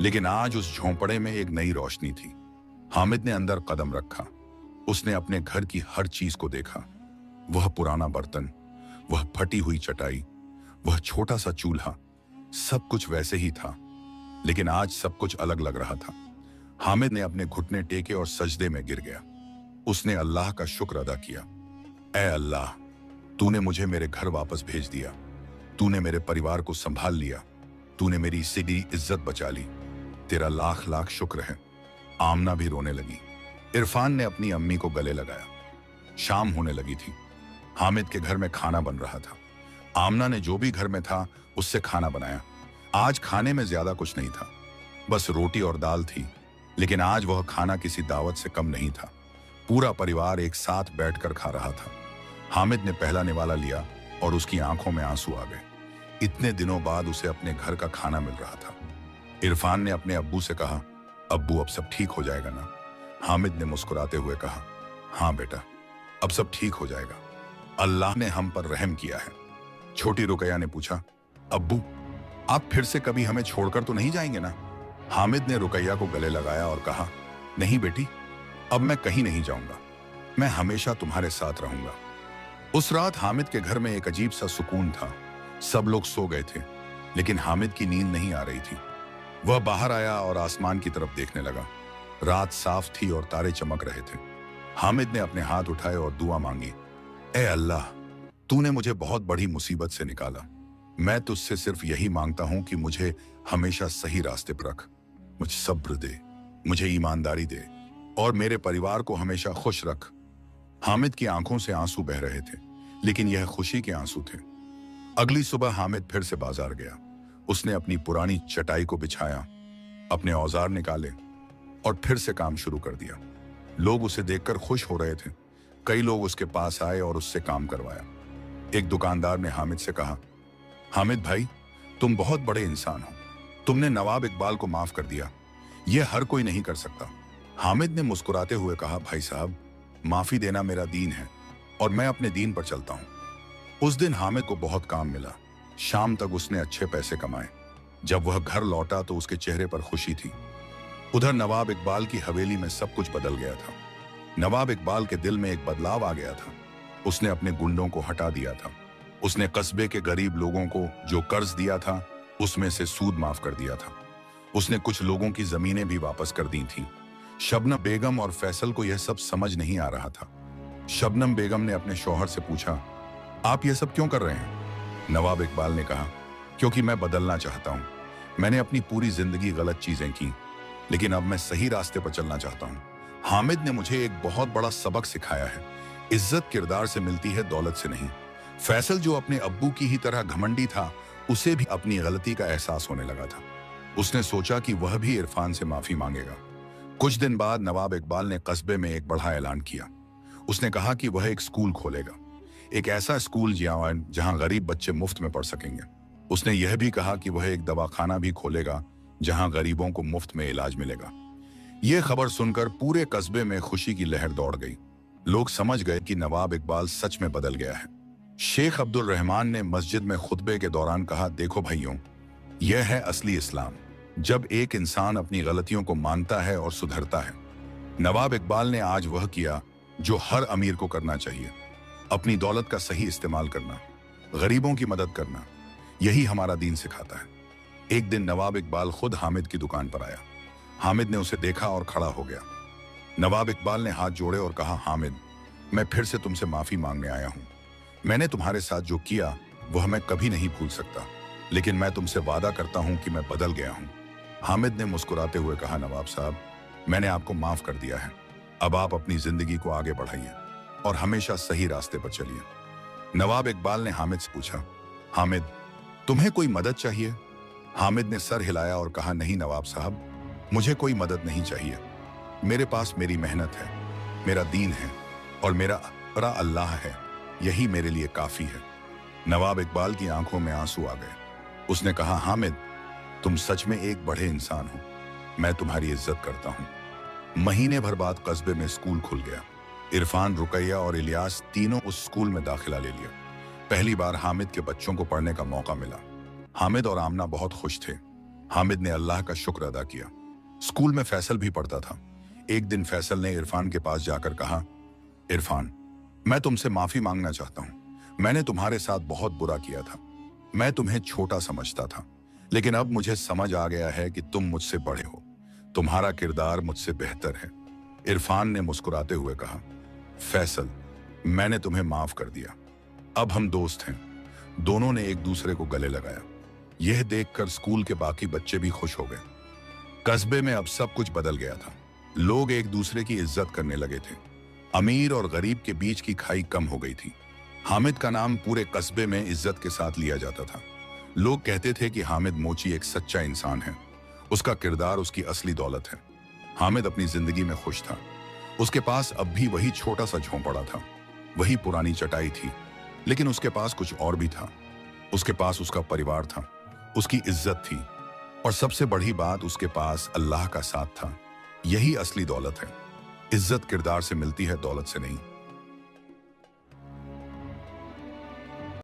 लेकिन आज उस झोंपड़े में एक नई रोशनी थी। हामिद ने अंदर कदम रखा। उसने अपने घर की हर चीज को देखा। वह पुराना बर्तन, वह फटी हुई चटाई, वह छोटा सा चूल्हा, सब कुछ वैसे ही था, लेकिन आज सब कुछ अलग लग रहा था। हामिद ने अपने घुटने टेके और सजदे में गिर गया। उसने अल्लाह का शुक्र अदा किया। ऐ अल्लाह, तूने मुझे मेरे घर वापस भेज दिया, तूने मेरे परिवार को संभाल लिया, तूने मेरी सीधी इज्जत बचा ली। तेरा लाख लाख शुक्र है। आमना भी रोने लगी। इरफान ने अपनी अम्मी को गले लगाया। शाम होने लगी थी। हामिद के घर में खाना बन रहा था। आमना ने जो भी घर में था उससे खाना बनाया। आज खाने में ज्यादा कुछ नहीं था, बस रोटी और दाल थी, लेकिन आज वह खाना किसी दावत से कम नहीं था। पूरा परिवार एक साथ बैठकर खा रहा था। हामिद ने पहला निवाला लिया और उसकी आंखों में आंसू आ गए। इतने दिनों बाद उसे अपने घर का खाना मिल रहा था। इरफान ने अपने अब्बू से कहा, अब्बू अब सब ठीक हो जाएगा ना? हामिद ने मुस्कुराते हुए कहा, हाँ बेटा, अब सब ठीक हो जाएगा। अल्लाह ने हम पर रहम किया है। छोटी रुकैया ने पूछा, अब्बू आप फिर से कभी हमें छोड़कर तो नहीं जाएंगे ना? हामिद ने रुकैया को गले लगाया और कहा, नहीं बेटी, अब मैं कहीं नहीं जाऊंगा, मैं हमेशा तुम्हारे साथ रहूंगा। उस रात हामिद के घर में एक अजीब सा सुकून था। सब लोग सो गए थे, लेकिन हामिद की नींद नहीं आ रही थी। वह बाहर आया और आसमान की तरफ देखने लगा। रात साफ थी और तारे चमक रहे थे। हामिद ने अपने हाथ उठाए और दुआ मांगी, ए अल्लाह, तूने मुझे बहुत बड़ी मुसीबत से निकाला। मैं तुझसे सिर्फ यही मांगता हूं कि मुझे हमेशा सही रास्ते पर रख, मुझे सब्र दे, मुझे ईमानदारी दे और मेरे परिवार को हमेशा खुश रख। हामिद की आंखों से आंसू बह रहे थे, लेकिन यह खुशी के आंसू थे। अगली सुबह हामिद फिर से बाजार गया। उसने अपनी पुरानी चटाई को बिछाया, अपने औजार निकाले और फिर से काम शुरू कर दिया। लोग उसे देखकर खुश हो रहे थे। कई लोग उसके पास आए और उससे काम करवाया। एक दुकानदार ने हामिद से कहा, हामिद भाई, तुम बहुत बड़े इंसान हो, तुमने नवाब इकबाल को माफ कर दिया, यह हर कोई नहीं कर सकता। हामिद ने मुस्कुराते हुए कहा, भाई साहब, माफी देना मेरा दीन है और मैं अपने दीन पर चलता हूं। उस दिन हामिद को बहुत काम मिला। शाम तक उसने अच्छे पैसे कमाए। जब वह घर लौटा तो उसके चेहरे पर खुशी थी। उधर नवाब इकबाल की हवेली में सब कुछ बदल गया था। नवाब इकबाल के दिल में एक बदलाव आ गया था। उसने अपने गुंडों को हटा दिया था। उसने कस्बे के गरीब लोगों को जो कर्ज दिया था उसमें से सूद माफ कर दिया था। उसने कुछ लोगों की जमीनें भी वापस कर दी थी। शबनम बेगम और फैसल को यह सब समझ नहीं आ रहा था। शबनम बेगम ने अपने शौहर से पूछा, आप यह सब क्यों कर रहे हैं? नवाब इकबाल ने कहा, क्योंकि मैं बदलना चाहता हूं। मैंने अपनी पूरी जिंदगी गलत चीजें की, लेकिन अब मैं सही रास्ते पर चलना चाहता हूं। हामिद ने मुझे एक बहुत बड़ा सबक सिखाया है। इज्जत किरदार से मिलती है, दौलत से नहीं। फैसल जो अपने अब्बू की ही तरह घमंडी था, उसे भी अपनी गलती का एहसास होने लगा था। उसने सोचा कि वह भी इरफान से माफी मांगेगा। कुछ दिन बाद नवाब इकबाल ने कस्बे में एक बड़ा ऐलान किया। उसने कहा कि वह एक स्कूल खोलेगा, एक ऐसा स्कूल जहां गरीब बच्चे मुफ्त में पढ़ सकेंगे। उसने यह भी कहा कि वह एक दवाखाना भी खोलेगा जहां गरीबों को मुफ्त में इलाज मिलेगा। यह खबर सुनकर पूरे कस्बे में खुशी की लहर दौड़ गई। लोग समझ गए कि नवाब इकबाल सच में बदल गया है। शेख अब्दुल रहमान ने मस्जिद में खुतबे के दौरान कहा, देखो भाइयों, यह है असली इस्लाम, जब एक इंसान अपनी गलतियों को मानता है और सुधरता है। नवाब इकबाल ने आज वह किया जो हर अमीर को करना चाहिए, अपनी दौलत का सही इस्तेमाल करना, गरीबों की मदद करना। यही हमारा दीन सिखाता है। एक दिन नवाब इकबाल खुद हामिद की दुकान पर आया। हामिद ने उसे देखा और खड़ा हो गया। नवाब इकबाल ने हाथ जोड़े और कहा, हामिद, मैं फिर से तुमसे माफी मांगने आया हूं। मैंने तुम्हारे साथ जो किया वह मैं कभी नहीं भूल सकता, लेकिन मैं तुमसे वादा करता हूं कि मैं बदल गया हूं। हामिद ने मुस्कुराते हुए कहा, नवाब साहब, मैंने आपको माफ कर दिया है। अब आप अपनी जिंदगी को आगे बढ़ाइए और हमेशा सही रास्ते पर चलिए। नवाब इकबाल ने हामिद से पूछा, हामिद, तुम्हें कोई मदद चाहिए? हामिद ने सर हिलाया और कहा, नहीं नवाब साहब, मुझे कोई मदद नहीं चाहिए। मेरे पास मेरी मेहनत है, मेरा दीन है और मेरा अल्लाह है, यही मेरे लिए काफी है। नवाब इकबाल की आंखों में आंसू आ गए। उसने कहा, हामिद, तुम सच में एक बड़े इंसान हो। मैं तुम्हारी इज्जत करता हूँ। महीने भर बाद कस्बे में स्कूल खुल गया। इरफान, रुकैया और इलियास तीनों उस स्कूल में दाखिला ले लिया। पहली बार हामिद के बच्चों को पढ़ने का मौका मिला। हामिद और आमना बहुत खुश थे। हामिद ने अल्लाह का शुक्र अदा किया। स्कूल में फैसल भी पढ़ता था। एक दिन फैसल ने इरफान के पास जाकर कहा, इरफान, मैं तुमसे माफी मांगना चाहता हूं। मैंने तुम्हारे साथ बहुत बुरा किया था। मैं तुम्हें छोटा समझता था, लेकिन अब मुझे समझ आ गया है कि तुम मुझसे बड़े हो। तुम्हारा किरदार मुझसे बेहतर है। इरफान ने मुस्कुराते हुए कहा, फैसल, मैंने तुम्हें माफ कर दिया। अब हम दोस्त हैं। दोनों ने एक दूसरे को गले लगाया। यह देखकर स्कूल के बाकी बच्चे भी खुश हो गए। कस्बे में अब सब कुछ बदल गया था। लोग एक दूसरे की इज्जत करने लगे थे। अमीर और गरीब के बीच की खाई कम हो गई थी। हामिद का नाम पूरे कस्बे में इज्जत के साथ लिया जाता था। लोग कहते थे कि हामिद मोची एक सच्चा इंसान है। उसका किरदार उसकी असली दौलत है। हामिद अपनी जिंदगी में खुश था। उसके पास अब भी वही छोटा सा झोंपड़ा था, वही पुरानी चटाई थी, लेकिन उसके पास कुछ और भी था। उसके पास उसका परिवार था, उसकी इज्जत थी, और सबसे बड़ी बात, उसके पास अल्लाह का साथ था। यही असली दौलत है। इज्जत किरदार से मिलती है, दौलत से नहीं।